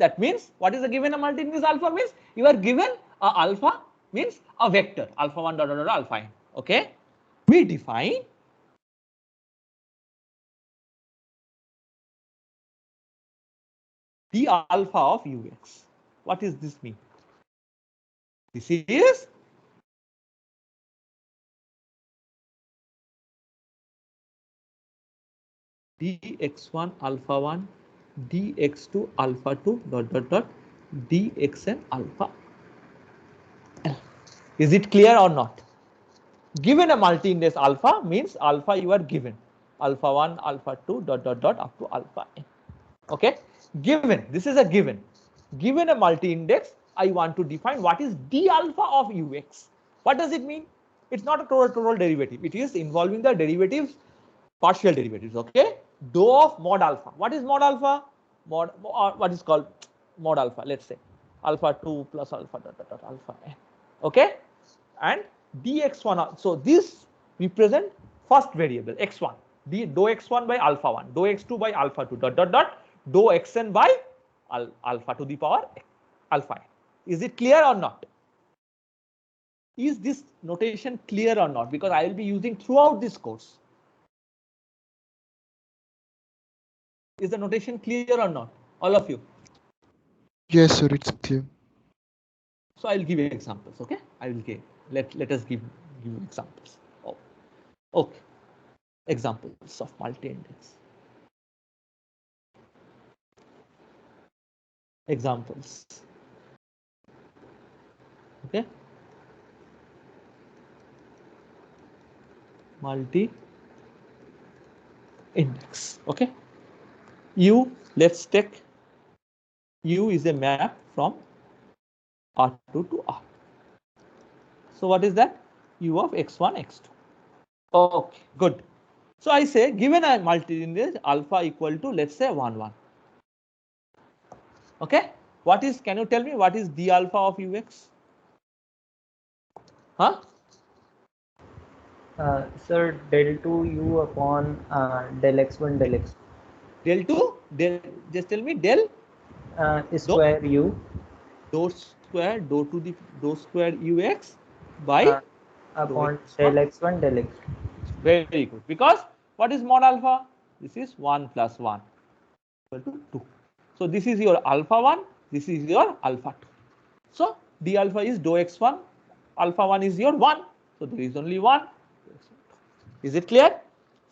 That means what is the given a multi-index alpha means? You are given a alpha means a vector alpha 1 dot dot dot alpha n. Okay, we define d alpha of ux. What does this mean? This is dx1 alpha 1 dx2 alpha 2 dot dot dot dxn alpha l. Is it clear or not? Given a multi-index alpha means alpha you are given alpha 1 alpha 2 dot dot dot up to alpha n. Okay, given, this is a given a multi-index, I want to define what is d alpha of ux. What does it mean? It's not a total derivative, it is involving the derivatives, partial derivatives. Okay, dou of mod alpha. What is mod alpha? Mod, or what is called mod alpha? Let's say alpha 2 plus alpha dot dot dot alpha n. Okay, and dx1, so this represent first variable x1, dou x1 by alpha 1, dou x2 by alpha 2 dot dot dot dou xn by alpha to the power alpha n. Is it clear or not? Is this notation clear or not? Because I will be using throughout this course. Is the notation clear or not? All of you? Yes, sir, it's clear. So I will give you examples. Okay, I will give. Let us give you examples. Oh, okay, examples of multi-index. Examples. Okay, multi-index. Okay, U. Let's take U is a map from R2 to R. So what is that? U of x1, x2. Okay, good. So I say given a multi-index alpha equal to let's say 1 1. Okay, what is? Can you tell me what is d alpha of ux? Huh? Sir, del 2 u upon del x1 del x2. Del 2, del, just tell me del Square u. Dou square, dou square ux by Upon del x1 del x2. Very good. Because what is mod alpha? This is 1 plus 1 equal to 2. So this is your alpha 1, this is your alpha 2. So d alpha is dou x1, alpha 1 is your 1. So there is only 1. Is it clear?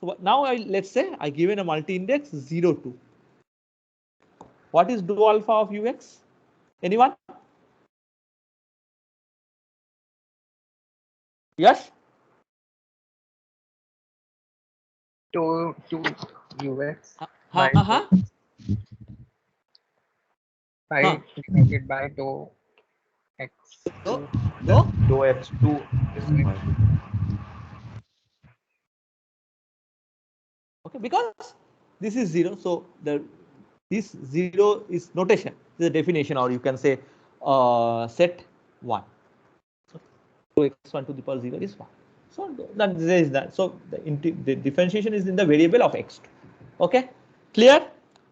So now let's say I given a multi-index 0 2. What is dou alpha of ux? Anyone? Yes? To ux by divided by dou x. Dou x2 is fine. Okay, because this is 0, so this 0 is notation, this is a definition, or you can say set 1. So x1 to the power 0 is 1. So that there is that. So the differentiation is in the variable of x2. Okay, clear?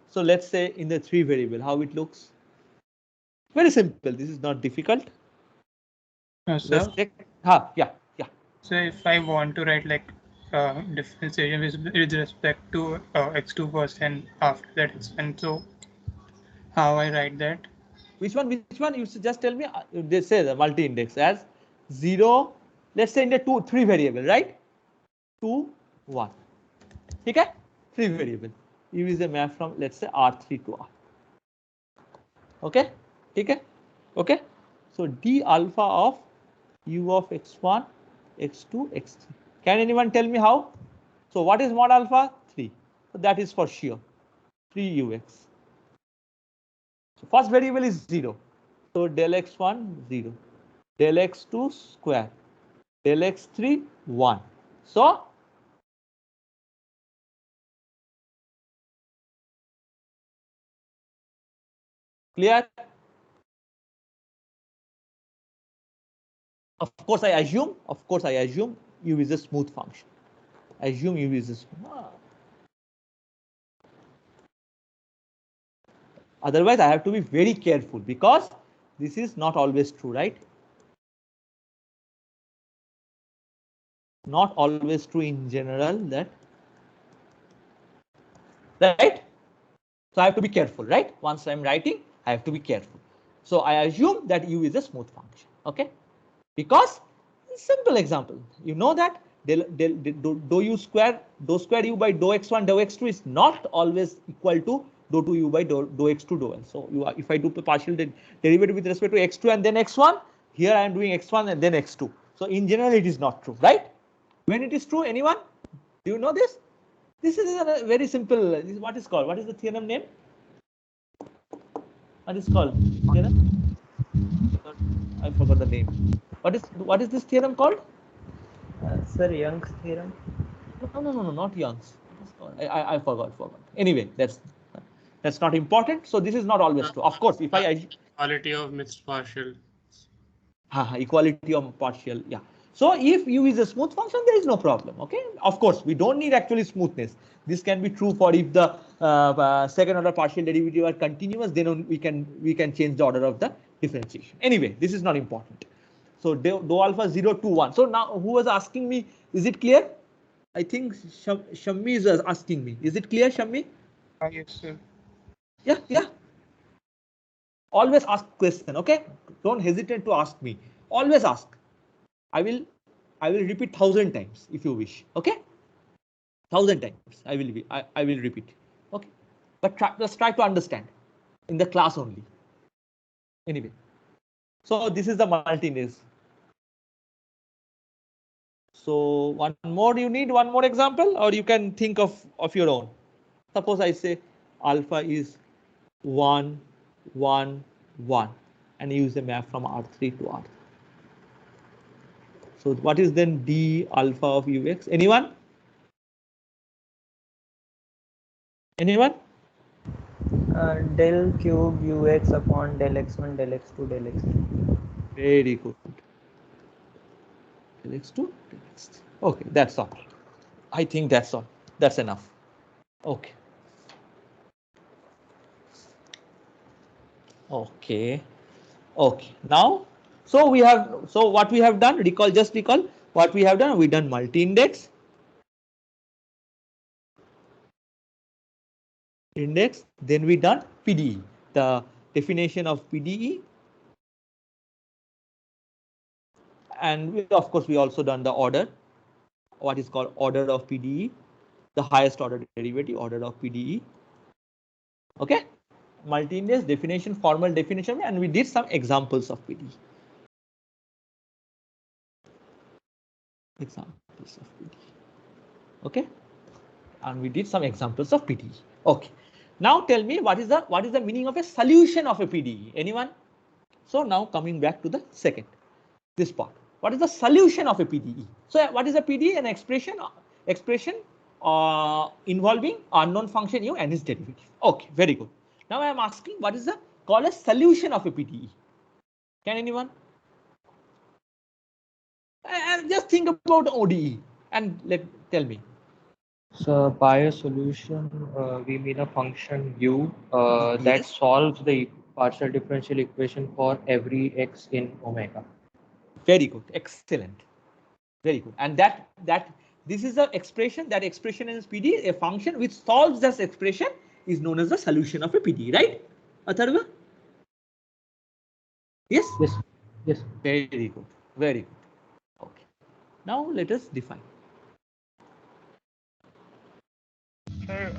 So let's say in the 3 variable, how it looks. Very simple. This is not difficult. Sir, Let's check. Yeah. so if I want to write like differentiation with respect to x2 first and after that x1, so how I write that? Which one? You should just tell me. They say the multi-index as 0. Let's say in the 3 variable, right? 2 1. Okay, 3 variable. U is a map from let's say R3 to R. Okay, okay. So d alpha of u of x1, x2, x3. Can anyone tell me how? So what is mod alpha? 3. So that is for sure 3 ux. So first variable is 0. So del x1 0, del x2 square, del x3 1. So clear? Of course I assume u is a smooth function. Assume u is a smooth. Otherwise, I have to be very careful because this is not always true, right? Not always true in general that, right? So I have to be careful, right? Once I'm writing, I have to be careful. So I assume that u is a smooth function, okay? Because simple example, you know that dou u square, dou square u by dou x1 dou x2 is not always equal to dou 2 u by dou x2 dou l. So you are, if I do the partial derivative with respect to x2 and then x1, here I am doing x1 and then x2. So in general, it is not true, right? When it is true, anyone? Do you know this? This is a very simple. This is what is called. What is the theorem name? What is called theorem? I forgot the name. What is this theorem called? Sir, Young's theorem. No, not Young's. I forgot. Anyway, that's not important. So this is not always true. Of course, if I equality of mixed partial. Equality of partial, yeah. So if u is a smooth function, there is no problem. Okay. Of course, we don't need actually smoothness. This can be true for if the second order partial derivative are continuous, then we can change the order of the differentiation. Anyway, this is not important. So dou alpha 0 to 1. So now who was asking me? Is it clear? I think Shammi is asking me. Is it clear, Shammi? Yes, sir. Yeah. Always ask question, okay? Don't hesitate to ask me. Always ask. I will repeat 1,000 times if you wish. Okay? 1,000 times. I will repeat. Okay? But just try to understand in the class only. Anyway. So this is the multi-index. So one more, you need one more example, or you can think of your own. Suppose I say alpha is 1, 1, 1, and use a map from R3 to R. So what is then d alpha of ux? Anyone? Anyone? Del cube ux upon del x1 del x2 del x3. Very good. Del x2 del x3. Okay, that's all. I think that's all. That's enough. Okay. Okay. Now, so what we have done, just recall what we have done. We done multi-index, then we done PDE, the definition of PDE, and of course we also done the order, what is called order of PDE, the highest order derivative, order of PDE. Okay, multi-index definition, formal definition, and we did some examples of PDE. Okay, and we did some examples of PDE. Okay, now tell me what is the meaning of a solution of a PDE? Anyone? So now coming back to the this part. What is the solution of a PDE? So what is a PDE? An expression involving unknown function u and its derivative. Okay, very good. Now I am asking what is the called a solution of a PDE? Can anyone? And just think about ODE and tell me. So by a solution, we mean a function u that solves the partial differential equation for every x in omega. Very good, excellent, very good. And this is the expression. That expression in PDE, a function which solves this expression, is known as the solution of a PDE, right? Atharva? Yes. Yes. Very good. Very good. Okay. Now let us define. Sir,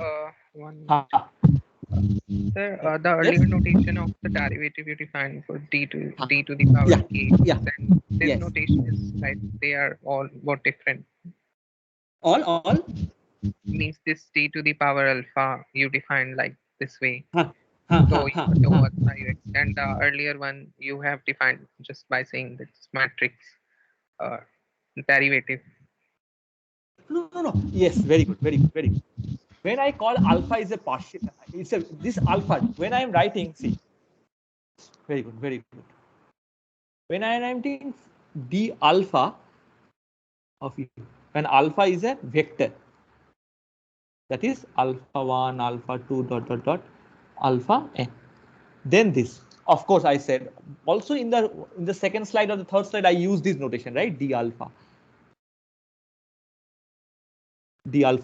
Sir, the earlier notation of the derivative you defined for d to the power k. Then this notation is right. They are all what different. All means this d to the power alpha you defined like this way. So and the earlier one you have defined just by saying this matrix derivative. No. Yes, very good. When I call alpha is a partial, this alpha. When I am writing, see, very good. When I am writing d alpha of u, when alpha is a vector, that is alpha 1, alpha 2, ... alpha n. Then this. Of course, I said also in the second slide or the third slide, I use this notation, right? D alpha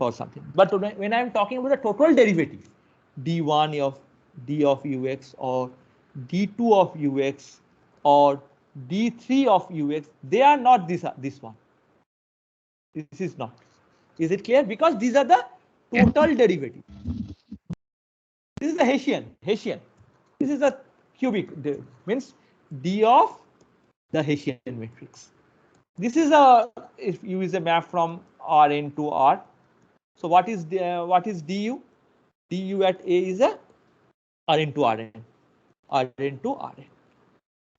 or something. But when I'm talking about the total derivative, d1 of d of ux or d2 of ux or d3 of ux, they are not this one. This is not. Is it clear? Because these are the total derivative. This is the Hessian. This is a cubic, means d of the Hessian matrix. This is if you use a map from Rn to R. So what is du? Du at A is a Rn to Rn. Rn to Rn.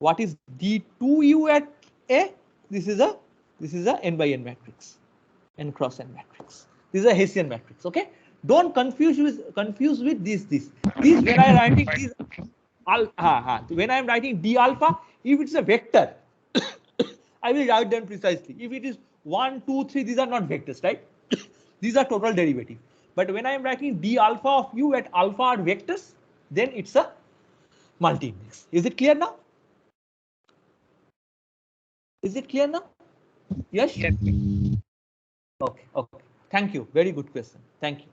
What is d2u at A? This is a n by n matrix, n cross n matrix. This is a Hessian matrix. Okay. Don't confuse with this. These when I am writing these when I am writing d alpha, if it's a vector, I will write them precisely. If it is 1, 2, 3, these are not vectors, right? These are total derivative. But when I am writing d alpha of u at alpha are vectors, then it's a multi-index. Is it clear now? Is it clear now? Yes. Okay. Thank you. Very good question. Thank you.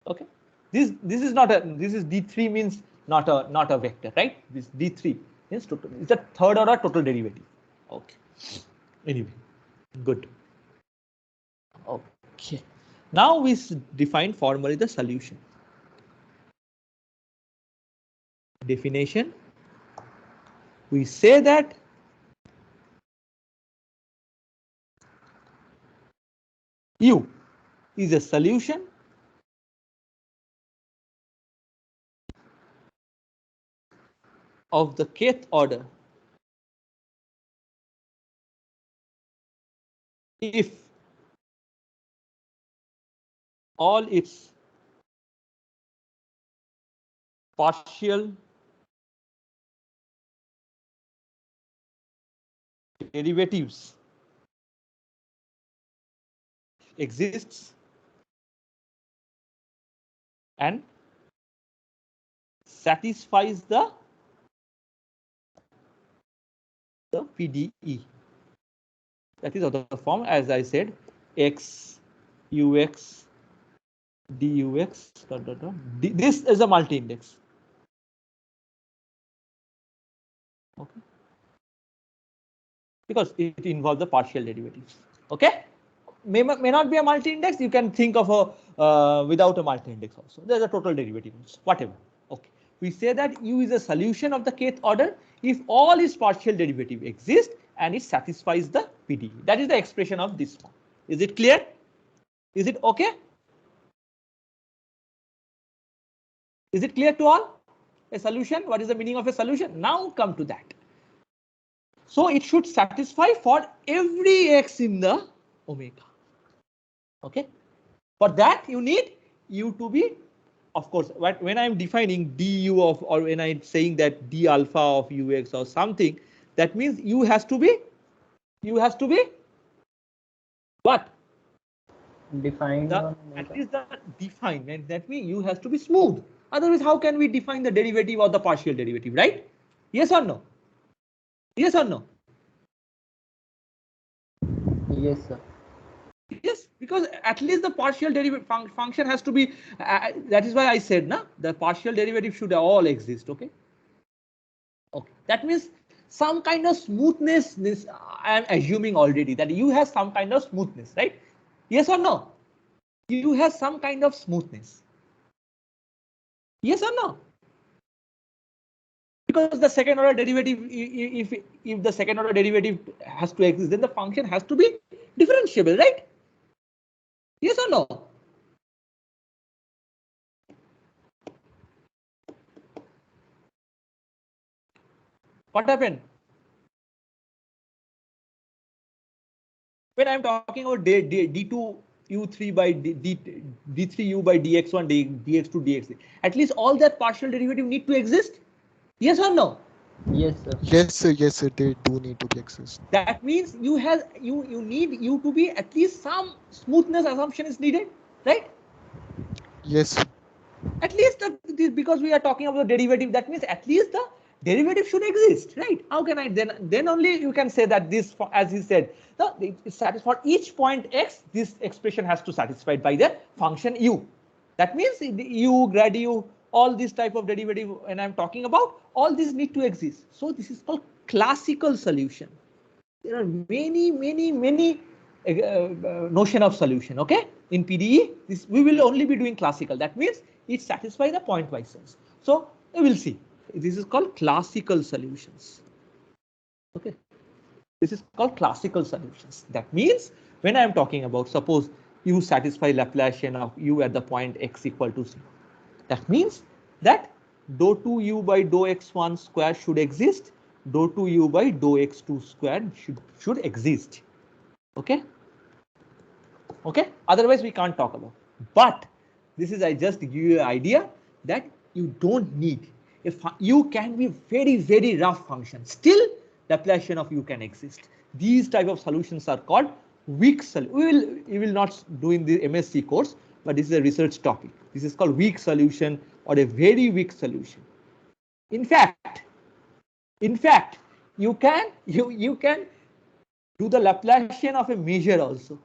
Okay. This is not a, this is d3 means not a vector, right? This d3 means total. It's a third order total derivative. Okay. Anyway, good. Okay. Now we define formally the solution. Definition. We say that U is a solution of the kth order if all its partial derivatives exists and satisfies the PDE. That is other form, as I said, x, ux, dux, this is a multi-index. Okay. Because it involves the partial derivatives. Okay. May not be a multi-index. You can think of a without a multi-index also. There's a total derivative, whatever. Okay. We say that U is a solution of the kth order if all its partial derivative exist and it satisfies the PDE. That is the expression of this form. Is it clear? Is it okay? Is it clear to all? A solution. What is the meaning of a solution? Now come to that. So it should satisfy for every x in the omega. Okay. For that you need U to be, of course, when I'm defining du of, or when I'm saying that d alpha of ux or something, that means U has to be what? Defined. At least the defined, and that means U has to be smooth. Otherwise, how can we define the derivative or the partial derivative, right? Yes or no? Yes or no? Yes, sir. Yes, because at least the partial derivative function has to be, that is why I said, na, the partial derivative should all exist. Okay. Okay. That means some kind of smoothness, this I am assuming already that U has some kind of smoothness, right? Yes or no? U has some kind of smoothness. Yes or no? Because the second order derivative, if the second order derivative has to exist, then the function has to be differentiable, right? Yes or no? What happened? When I'm talking about d2 u3 by d3 u by dx1 dx2 dx3, at least all that partial derivative need to exist. Yes or no? Yes, sir. Yes, sir. Yes, sir. They do need to be exist. That means you need U to be at least some smoothness assumption is needed, right? Yes. At least because we are talking about the derivative, that means at least the derivative should exist, right? How can I then only you can say that this, as he said, for each point x, this expression has to satisfy by the function u. That means u, grad u, all this type of derivative when I'm talking about, all these need to exist. So this is called classical solution. There are many notion of solution. Okay, in PDE, this we will only be doing classical. That means it satisfies the pointwise sense. So we will see. This is called classical solutions. Okay, this is called classical solutions. That means when I am talking about, suppose you satisfy Laplacian of u at the point x equal to 0. That means that dou 2u by dou x1 square should exist. Dou 2u by dou x2 square should exist. Okay. Okay. Otherwise, we can't talk about. But this is, I just give you an idea that you don't need. If u can be very rough function, still Laplacian of u can exist. These type of solutions are called weak solution. We will not do in the MSc course, but this is a research topic. This is called weak solution or a very weak solution. In fact, you can do the Laplacian of a measure also.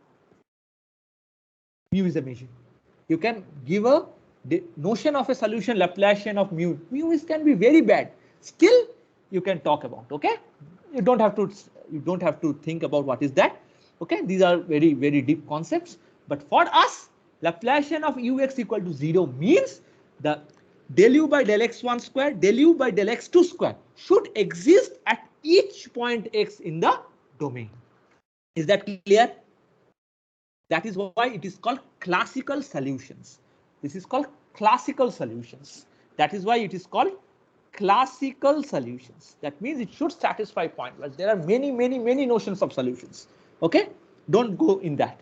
Mu is a measure. You can give a notion of a solution Laplacian of mu. Mu is can be very bad. Still, you can talk about. Okay, you don't have to think about what is that. Okay, these are very deep concepts. But for us, Laplacian of ux equal to 0 means the del u by del x1 square, del u by del x2 square should exist at each point x in the domain. Is that clear? That is why it is called classical solutions. This is called classical solutions. That is why it is called classical solutions. That means it should satisfy pointwise. There are many notions of solutions. Okay, don't go in that.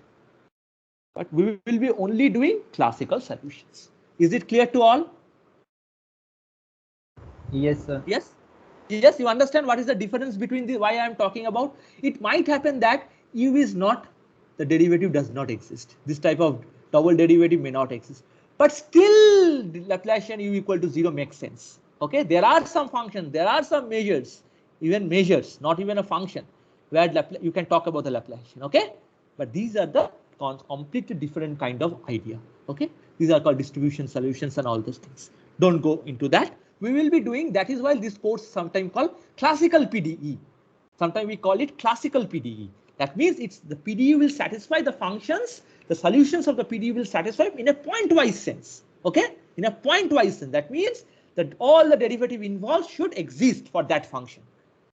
But we will be only doing classical solutions. Is it clear to all? Yes, sir. Yes. Yes, you understand what is the difference between the why I am talking about. It might happen that u is not, the derivative does not exist. This type of double derivative may not exist, but still Laplacian u equal to 0 makes sense. Okay, there are some functions, there are some measures, even measures, not even a function, where you can talk about the Laplacian. Okay, but these are the completely different kind of idea. Okay, these are called distribution solutions and all those things. Don't go into that. We will be doing, that is why this course sometimes called classical PDE. Sometimes we call it classical PDE. That means it's the PDE will satisfy the functions, the solutions of the PDE will satisfy in a pointwise sense. Okay, in a pointwise sense. That means that all the derivative involved should exist for that function.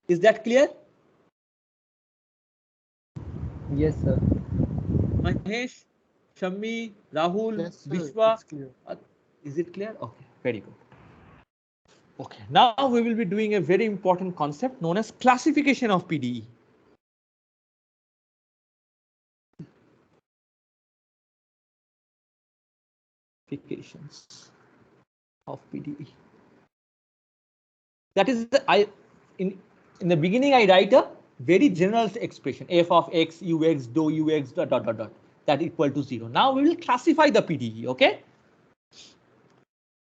Is that clear? Yes, sir. Mahesh, Shammi, Rahul, Yes, sir, Vishwa. it's clear. Is it clear? Okay, very good. Okay, now we will be doing a very important concept known as classification of PDE. Classifications of PDE. That is in the beginning I write a very general expression f of x ux dou ux dot that equal to 0. Now we will classify the PDE. Okay.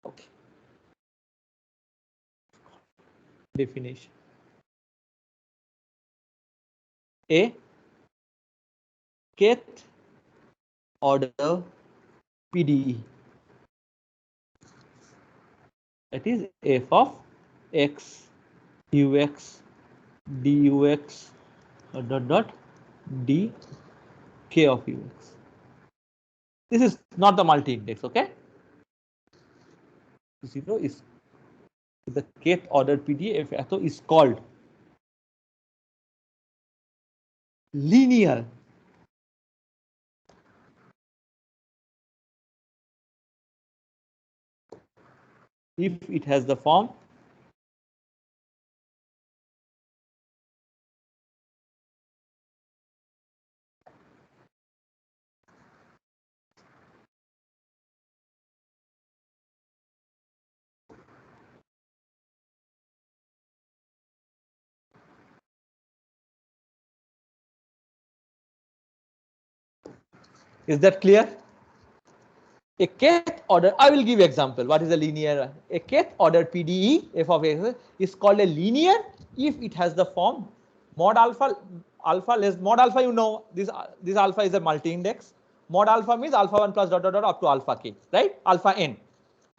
Okay. Definition. A kth order PDE. That is f of x ux dux d k of ux. This is not the multi-index. Okay. 0 is the kth order PDE is called linear. If it has the form is that clear? A kth order, I will give example. What is a linear? A kth order PDE f of x is called a linear if it has the form mod alpha, alpha less mod alpha. You know this alpha is a multi-index. Mod alpha means alpha 1 plus dot dot dot up to alpha k, right? Alpha n.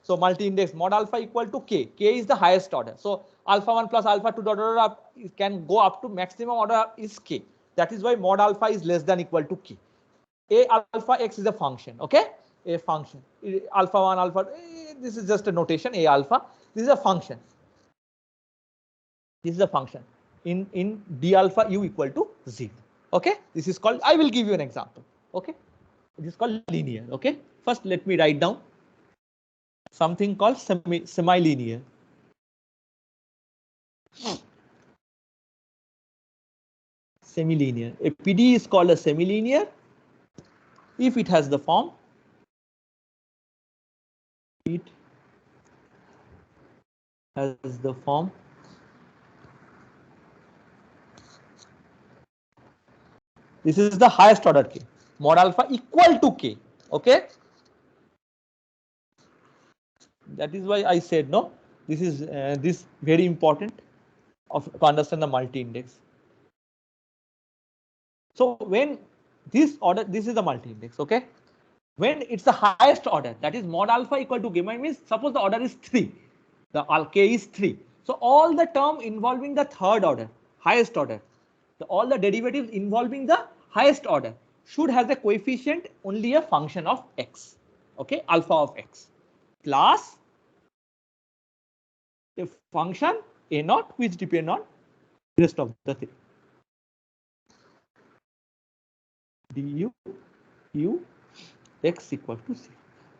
So multi-index mod alpha equal to k. K is the highest order. So alpha 1 plus alpha 2 dot dot up can go up to maximum order is k. That is why mod alpha is less than equal to k. A alpha x is a function, okay? A function. Alpha 1, alpha, this is just a notation, A alpha. This is a function. This is a function. In D alpha u equal to 0. Okay? This is called, I will give you an example. Okay? This is called linear. Okay? First, let me write down something called semi-linear. Semi-linear. A PDE is called a semi-linear if it has the form. It has the form this is the highest order k, mod alpha equal to k. Okay, that is why I said no. This is this very important to understand the multi-index. So when this order, this is the multi-index. Okay, when it's the highest order, that is mod alpha equal to k, means suppose the order is 3, the k is 3. So all the term involving the third order, highest order, all the derivatives involving the highest order should have a coefficient only a function of x. Okay, alpha of x plus a function a naught which depend on rest of the thing. Du u x equal to 0.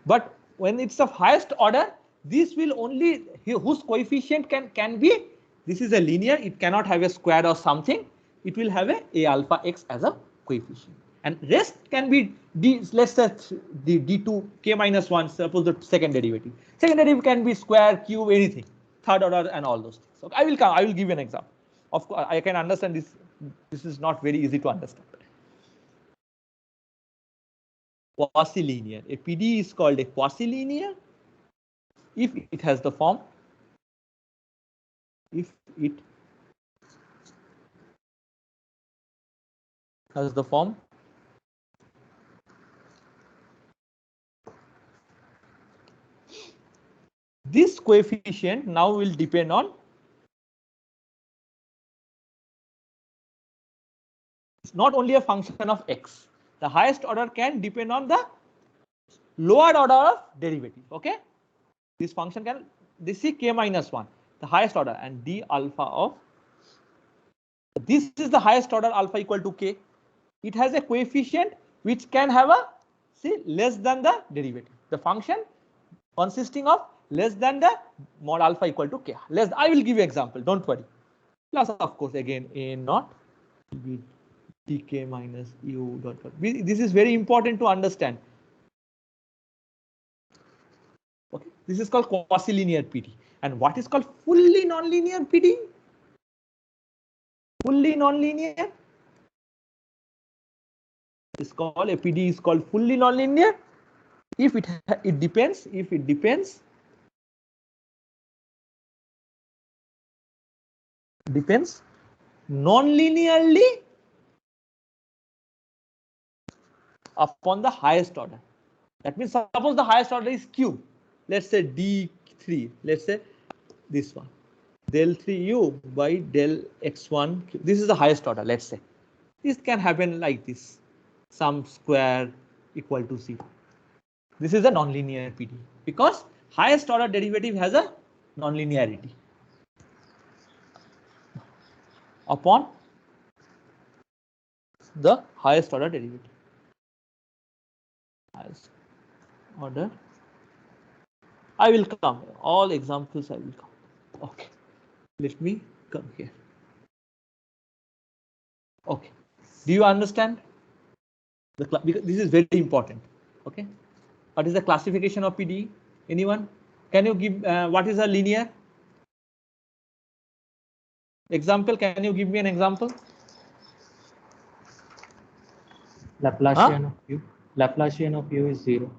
But when it's of highest order, this will only whose coefficient can be, this is a linear, it cannot have a square or something, it will have a alpha x as a coefficient, and rest can be d, let's say the d2 k minus 1, suppose the second derivative can be square, cube, anything, third order and all those things. So I will give you an example. Of course I can understand this is not very easy to understand. Quasi-linear. A PDE is called a quasi-linear if it has the form, if it has the form this coefficient now will depend on it's not only a function of x. The highest order can depend on the lower order of derivative. Okay, this function can, this is k minus 1, the highest order, and d alpha of this is the highest order alpha equal to k. It has a coefficient which can have a less than the derivative. The function consisting of less than the mod alpha equal to k. Less, I will give you example. Don't worry. Plus of course again a naught with dk minus u dot. This is very important to understand. Okay, this is called quasi-linear PD. And what is called fully non-linear PD? Fully non-linear is called a PD is called fully non-linear if it depends non-linearly upon the highest order. That means suppose the highest order is cube, let's say d3, let's say this one, del 3u by del x1. This is the highest order, let's say. This can happen like this, some square equal to 0. This is a non-linear PD because highest order derivative has a non-linearity upon the highest order derivative. Highest order. I will come. All examples I will come. Okay. Let me come here. Okay. Do you understand? Because this is very important. Okay. What is the classification of PDE? Anyone? Can you give what is a linear? Example, can you give me an example? Laplacian of u. Laplacian of u is 0.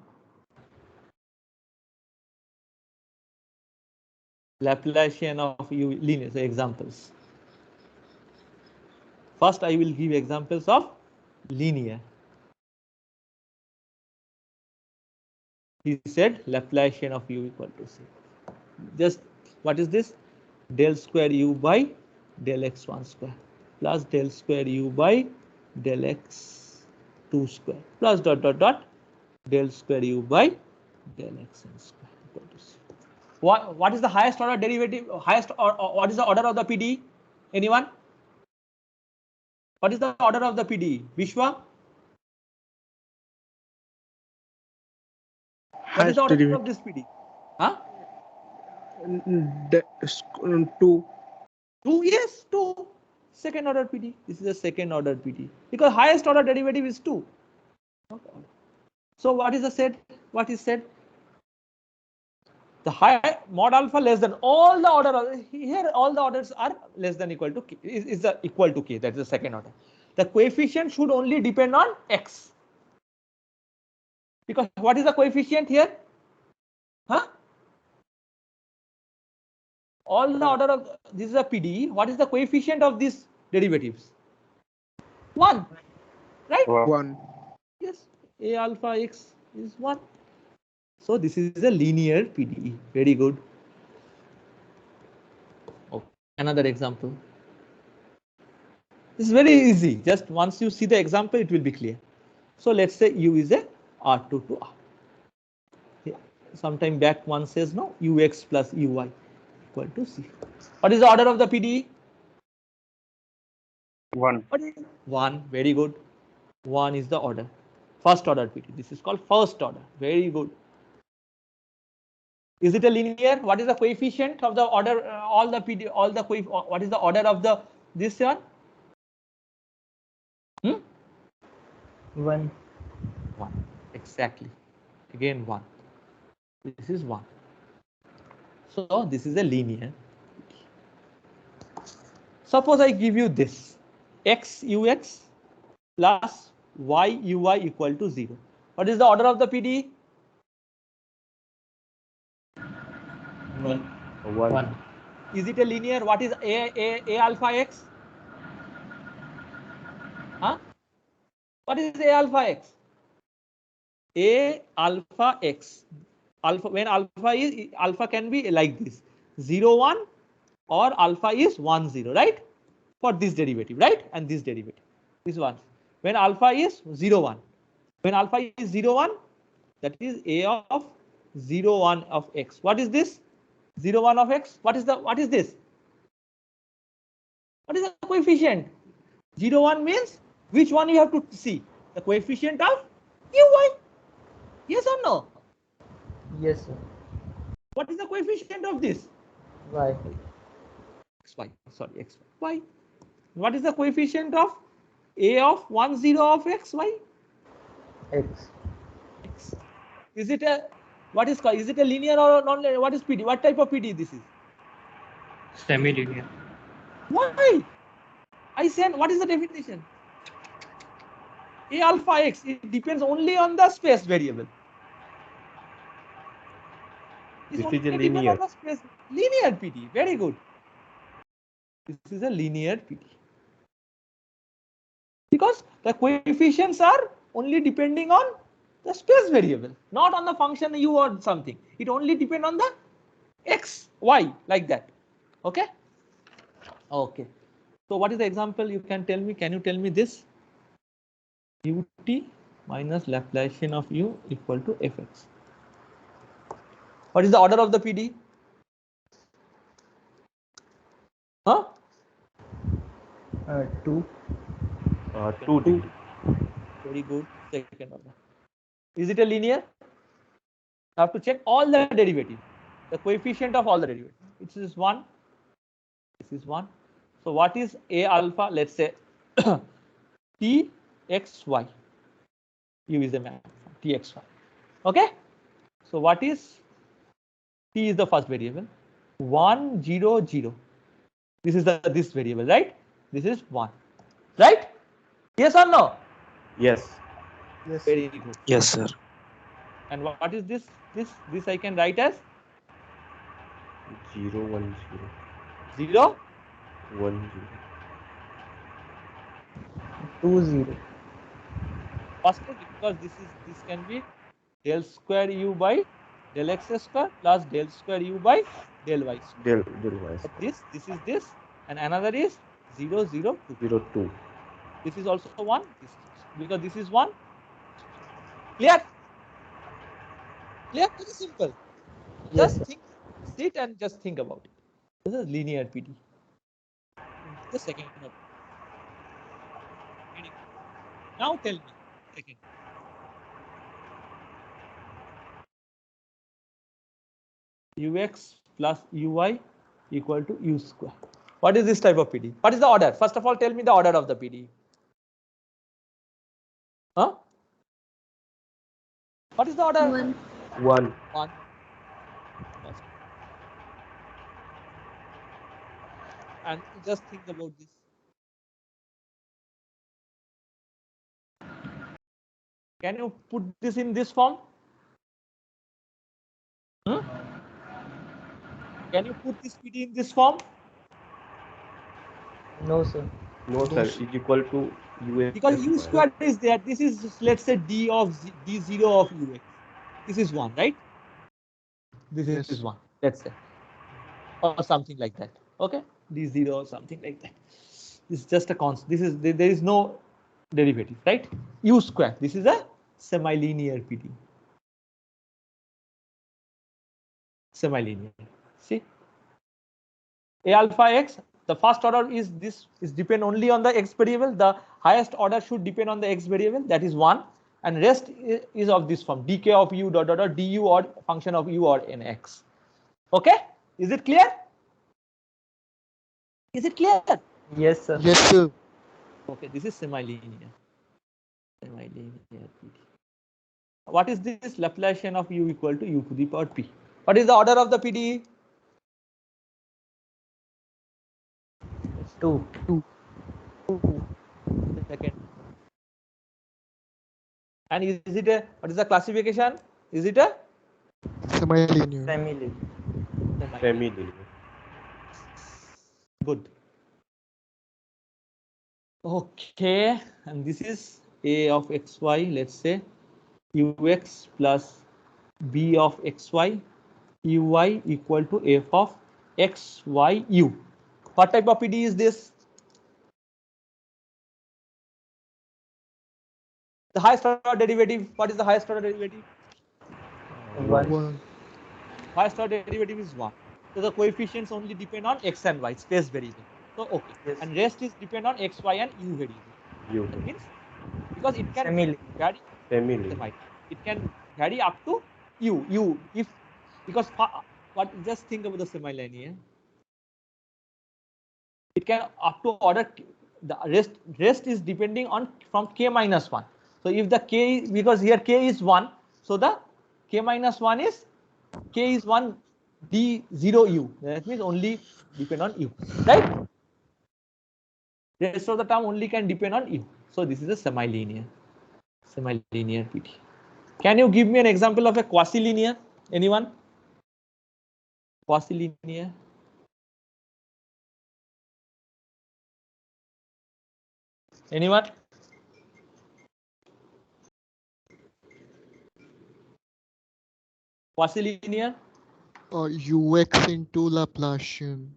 Laplacian of U linear. So examples. First, I will give examples of linear. He said Laplacian of U equal to C. Just what is this? Del square U by del x1 square plus del square U by del x2 square plus dot dot dot del square U by del xn square equal to C. What is the highest order derivative? Highest or what is the order of the PDE? Anyone? What is the order of the PDE? Vishwa? What is the order of this PDE? Huh? 2. 2, yes, 2. Second order PDE. This is a second order PDE because highest order derivative is 2. Okay. So what is the said? What is said? The high mod alpha less than all the order here, all the orders are less than equal to k, is the equal to k. That is the second order. The coefficient should only depend on x. Because what is the coefficient here? Huh? All the order of this is a PDE. What is the coefficient of these derivatives? 1, right? 1. Yes, a alpha x is 1. So this is a linear PDE. Very good. Okay. Another example. This is very easy. Just once you see the example, it will be clear. So let's say U is a R2 to R. Yeah. Sometime back one says no, Ux plus Uy equal to C. What is the order of the PDE? 1. 1. Very good. 1 is the order. First order PDE. This is called first order. Very good. Is it a linear? What is the coefficient of the order? All the PDE, all the what is the order of the this one? 1. 1. Exactly. Again 1. This is 1. So this is a linear. Suppose I give you this x ux plus y uy equal to 0. What is the order of the PDE? 1. 1. Is it a linear? What is a alpha x? Huh? What is a alpha x? A alpha x. Alpha, when alpha can be like this 0 1 or alpha is 1 0, right? For this derivative, right? And this derivative, this one. When alpha is 0 1, when alpha is 0 1, that is a of 0 1 of x. What is this? 0 1 of x. What is this? What is the coefficient? 0 1 means which one you have to see? The coefficient of uy. Yes or no? Yes, sir. What is the coefficient of this? Y. xy. Sorry, xy. Y. What is the coefficient of a of 1 0 of x? Y. X. X. Is it a what is called? Is it a linear or non-linear? What is PD? What type of PD this is? Semi-linear. Why? I said what is the definition? A alpha x. It depends only on the space variable. This only is a depend linear. on the space. Linear PD. Very good. This is a linear PD. Because the coefficients are only depending on the space variable, not on the function u or something. It only depends on the x, y, like that. Okay. Okay. So what is the example? You can tell me. Can you tell me this? Ut minus Laplacian of u equal to fx. What is the order of the PD? Huh? 2. 2 degree. Very good. Second order. Is it a linear? I have to check all the derivatives, the coefficient of all the derivatives. It is 1. This is 1. So what is a alpha? Let's say t x y. U is the map t x y. Okay. So what is t is the first variable. 1 0 0. This is this variable, right? This is 1, right? Yes or no? Yes. Yes. Very good. Yes, sir. And what is this? This I can write as 0 1 0 0 1 0. 2 0. First because this can be del square u by del x square plus del square u by del y square. Del y But square. this is this, and another is 0 0 2. 0 2. This is also 1. This is also, because this is 1. Clear? Clear? Very simple. Yes, Just sir. think, sit and just think about it. This is linear PD. The second one. Now tell me, second. Ux plus uy equal to u square. What is this type of PD? What is the order? First of all, tell me the order of the PD. Huh? What is the order? 1. 1. 1. And just think about this. Can you put this in this form? Hmm? Can you put this PD in this form? No, sir. No, sir. Is equal to ux Because u square is there. This is, let's say, d of d0 of ux. This is 1, right? This is 1, let's say, or something like that. Okay, d0 or something like that. This is just a constant. This is there is no derivative, right? U square. This is a semi-linear PD. Semi-linear. See, a alpha x. The first order is this is depend only on the x variable. The highest order should depend on the x variable. That is 1, and rest is of this form: dk of u dot dot dot du or function of u or n x. Okay, is it clear? Is it clear? Yes, sir. Yes, sir. Okay, this is semi-linear. Semi-linear PD. What is this? Laplacian of u equal to u to the power p. What is the order of the PDE? 2. Second. And is it a, what is the classification? Is it a Semi-linear. Family. Semi-linear. Good. Okay, and this is a of xy, let's say ux plus b of xy, uy equal to f of xyu. What type of PD is this? The highest order derivative. What is the highest order derivative? 1. Highest order derivative is 1. So the coefficients only depend on x and y, space variable. So okay, Yes. and rest is depend on x, y, and u variable. U. That means because it can Semi-linear. vary, Semi-linear. it can vary up to u if because what just think about the semi-linear. It can up to order the rest is depending on from k minus 1. So if the k, because here k is 1, so the k minus 1 is k is 1 d0 u. That means only depend on u, right? Rest of the term only can depend on u. So this is a semi-linear PD. Can you give me an example of a quasi-linear? Anyone? Quasi-linear. Anyone? Quasi-linear. Ux into Laplacian.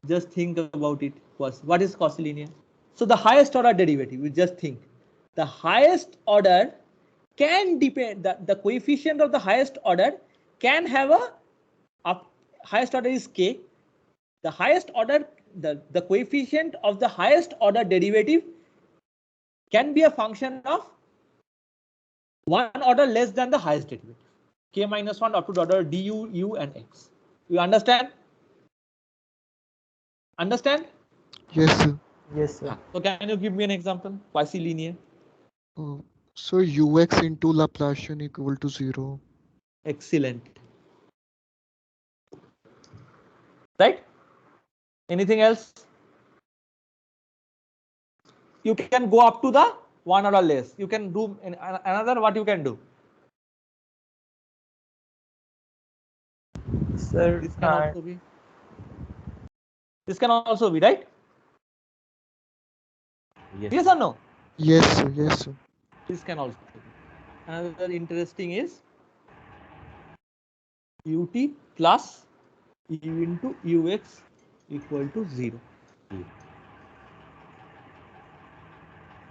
Just think about it. What is quasi-linear? So the highest order derivative, you just think. The highest order can depend, the coefficient of the highest order can have a highest order is k. The highest order, the coefficient of the highest order derivative can be a function of one order less than the highest derivative. K minus 1 up to the order du, u, and x. You understand? Understand? Yes, sir. Yes, sir. So can you give me an example? Quasi-linear. So Ux into Laplacian equal to 0. Excellent. Right? Anything else? You can go up to the 1 order less. You can do another, what you can do? Sir, This can also be. This can also be, right? Yes or no? Yes, sir. Yes, sir. This can also be. Another interesting is ut plus u into ux equal to 0.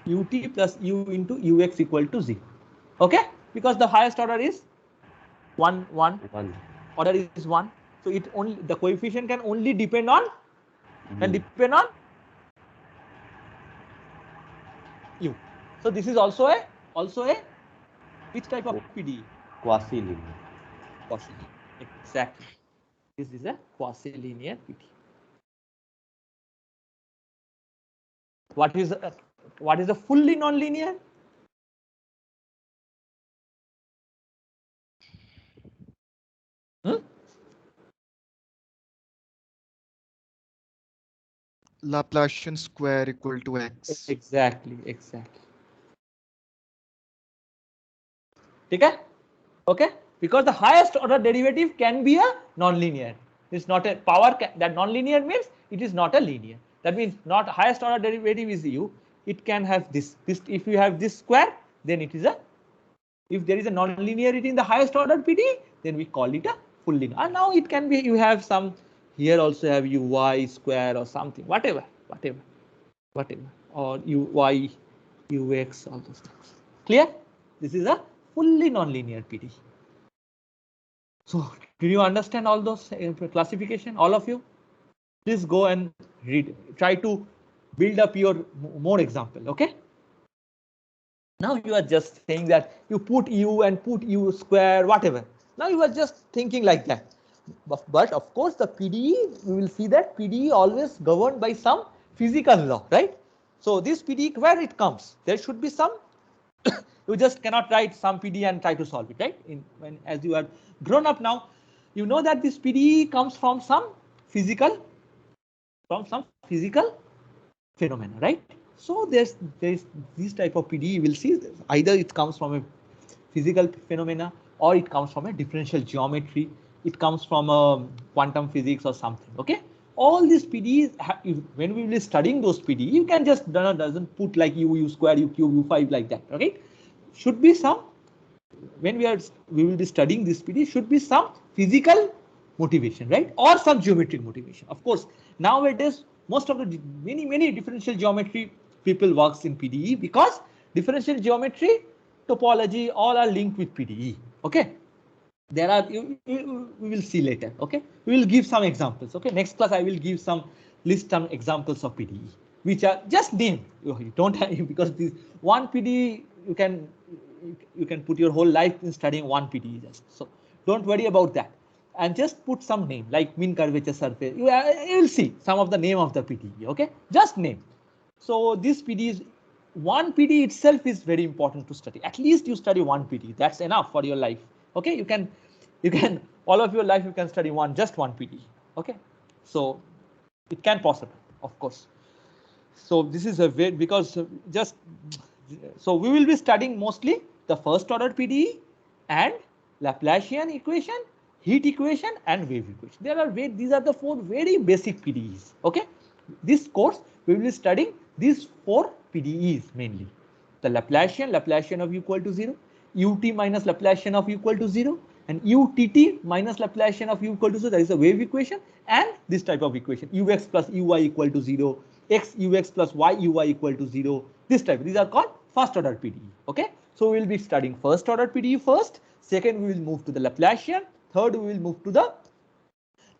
ut plus u into ux equal to 0. Okay? Because the highest order is 1. Order is 1. So it only the coefficient can only depend on u. So this is also a which type of PDE? Quasi-linear. Exactly. This is a quasi-linear PDE. What is a fully non-linear? Laplacian square equal to x. Exactly. Okay? Because the highest order derivative can be a non-linear. It's not a power that non-linear means it is not a linear. That means not highest order derivative is u. It can have this. If you have this square, then it is a. If there is a non-linearity in the highest order PDE, then we call it a full linear. And now it can be you have some here also have uy square or something, whatever, or uy, ux, all those things. Clear? This is a fully non-linear PDE. So, do you understand all those classification? All of you, please go and read. Try to build up your more example. Okay. Now you are just saying that you put u and put u square, whatever. Now you are just thinking like that. But of course, the PDE, we will see that PDE always governed by some physical law, right? So this PDE, where it comes, there should be some. You just cannot write some PDE and try to solve it, right? As you are grown up now, you know that this PDE comes from some physical phenomena, right? So there's this type of PDE. You will see either it comes from a physical phenomena or it comes from a differential geometry. It comes from a quantum physics or something. Okay, all these PDEs. When we will be studying those PDE, you can just doesn't put like u square, u cube, u5 like that. Okay, should be some. When we will be studying this PDE, should be some physical motivation, right? Or some geometric motivation. Of course, nowadays most of the many differential geometry people works in PDE because differential geometry, topology, all are linked with PDE. Okay, there are we will see later. Okay, we will give some examples. Okay, next class I will give some examples of PDE which are just name. You don't have because this one PDE you can put your whole life in studying one PDE just. So don't worry about that. And just put some name like mean curvature surface. You will see some of the name of the PDE. Okay, just name. So this PDE is one PDE itself is very important to study. At least you study one PDE. That's enough for your life. Okay, you can all of your life you can study just one PDE. Okay, so it can possible, of course. So this is a way because just so we will be studying mostly the first order PDE and Laplacian equation, heat equation, and wave equation. These are the four very basic PDEs. Okay, this course we will be studying these four PDEs mainly: the Laplacian of u equal to 0, ut minus Laplacian of u equal to 0, and utt minus Laplacian of u equal to 0. That is the wave equation, and this type of equation: ux plus uy equal to 0, x ux plus y uy equal to 0. This type. These are called first order PDE. Okay, so we will be studying first order PDE first. Second, we will move to the Laplacian. Third, we will move to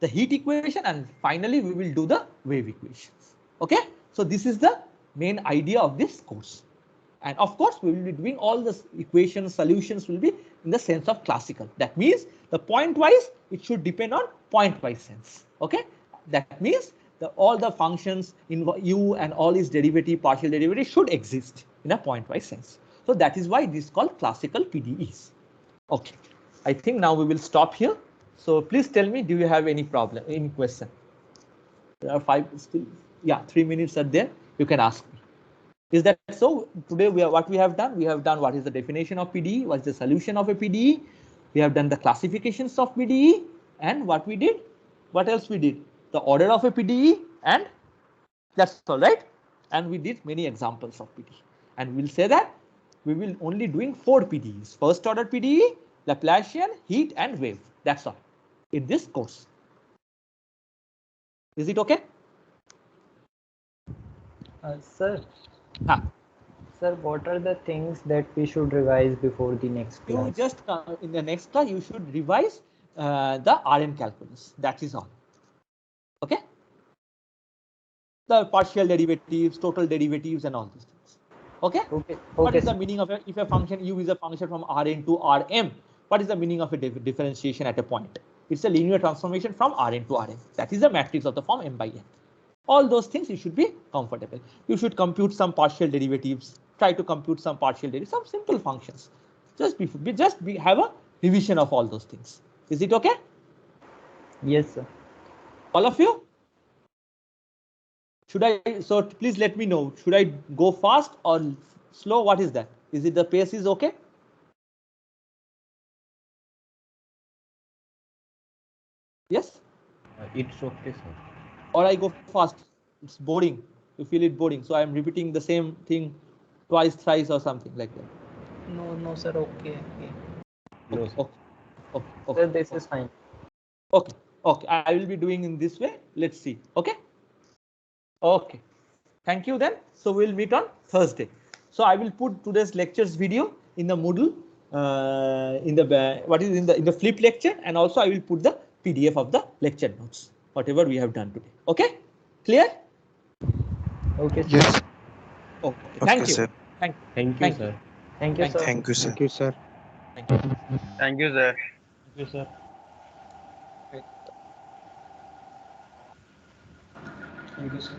the heat equation, and finally we will do the wave equations. Okay, so this is the main idea of this course. And of course, we will be doing all the equations, solutions will be in the sense of classical. That means the point-wise, it should depend on point-wise sense. Okay, that means all the functions in u and all its derivative, partial derivative should exist in a point-wise sense. So that is why this is called classical PDEs. Okay, I think now we will stop here. So please tell me, do you have any problem, any question? There are 5 still. Yeah, 3 minutes are there. You can ask me. Is that so? Today what we have done what is the definition of PDE, what is the solution of a PDE. We have done the classifications of PDE, and what we did, what else we did, the order of a PDE, and that's all, right? And we did many examples of PDE, and we'll say that we will only doing 4 PDEs: first order PDE, Laplacian, heat, and wave. That's all in this course. Is it okay? Sir, sir, what are the things that we should revise before the next class? You just in the next class you should revise the Rn calculus. That is all. Okay. The partial derivatives, total derivatives, and all these things. Okay. Okay. What is the meaning of if a function u is a function from Rn to Rm? What is the meaning of a differentiation at a point? It's a linear transformation from Rn to Rm. That is the matrix of the form m by n. All those things you should be comfortable. You should compute some partial derivatives. Try to compute some partial derivatives, some simple functions. Just have a revision of all those things. Is it okay? Yes, sir. All of you? Should I? So please let me know. Should I go fast or slow? What is that? Is it the pace is okay? Yes? It's okay, sir. Or I go fast? It's boring. You feel it boring. So I'm repeating the same thing twice, thrice, or something like that. No, sir. Okay. No, sir. Okay. Sir, this is fine. Okay. I will be doing in this way. Let's see. Okay. Okay. Thank you then. So we'll meet on Thursday. So I will put today's lectures video in the Moodle, in the flip lecture, and also I will put the PDF of the lecture notes, whatever we have done today. Okay. Clear? Okay. Yes. Okay. Okay, Thank you. sir. Thank Thank you, sir. Thank you, sir. Thank you, sir. Thank you, sir. Thank you. Thank you, sir. Thank you, sir. Thank you, sir.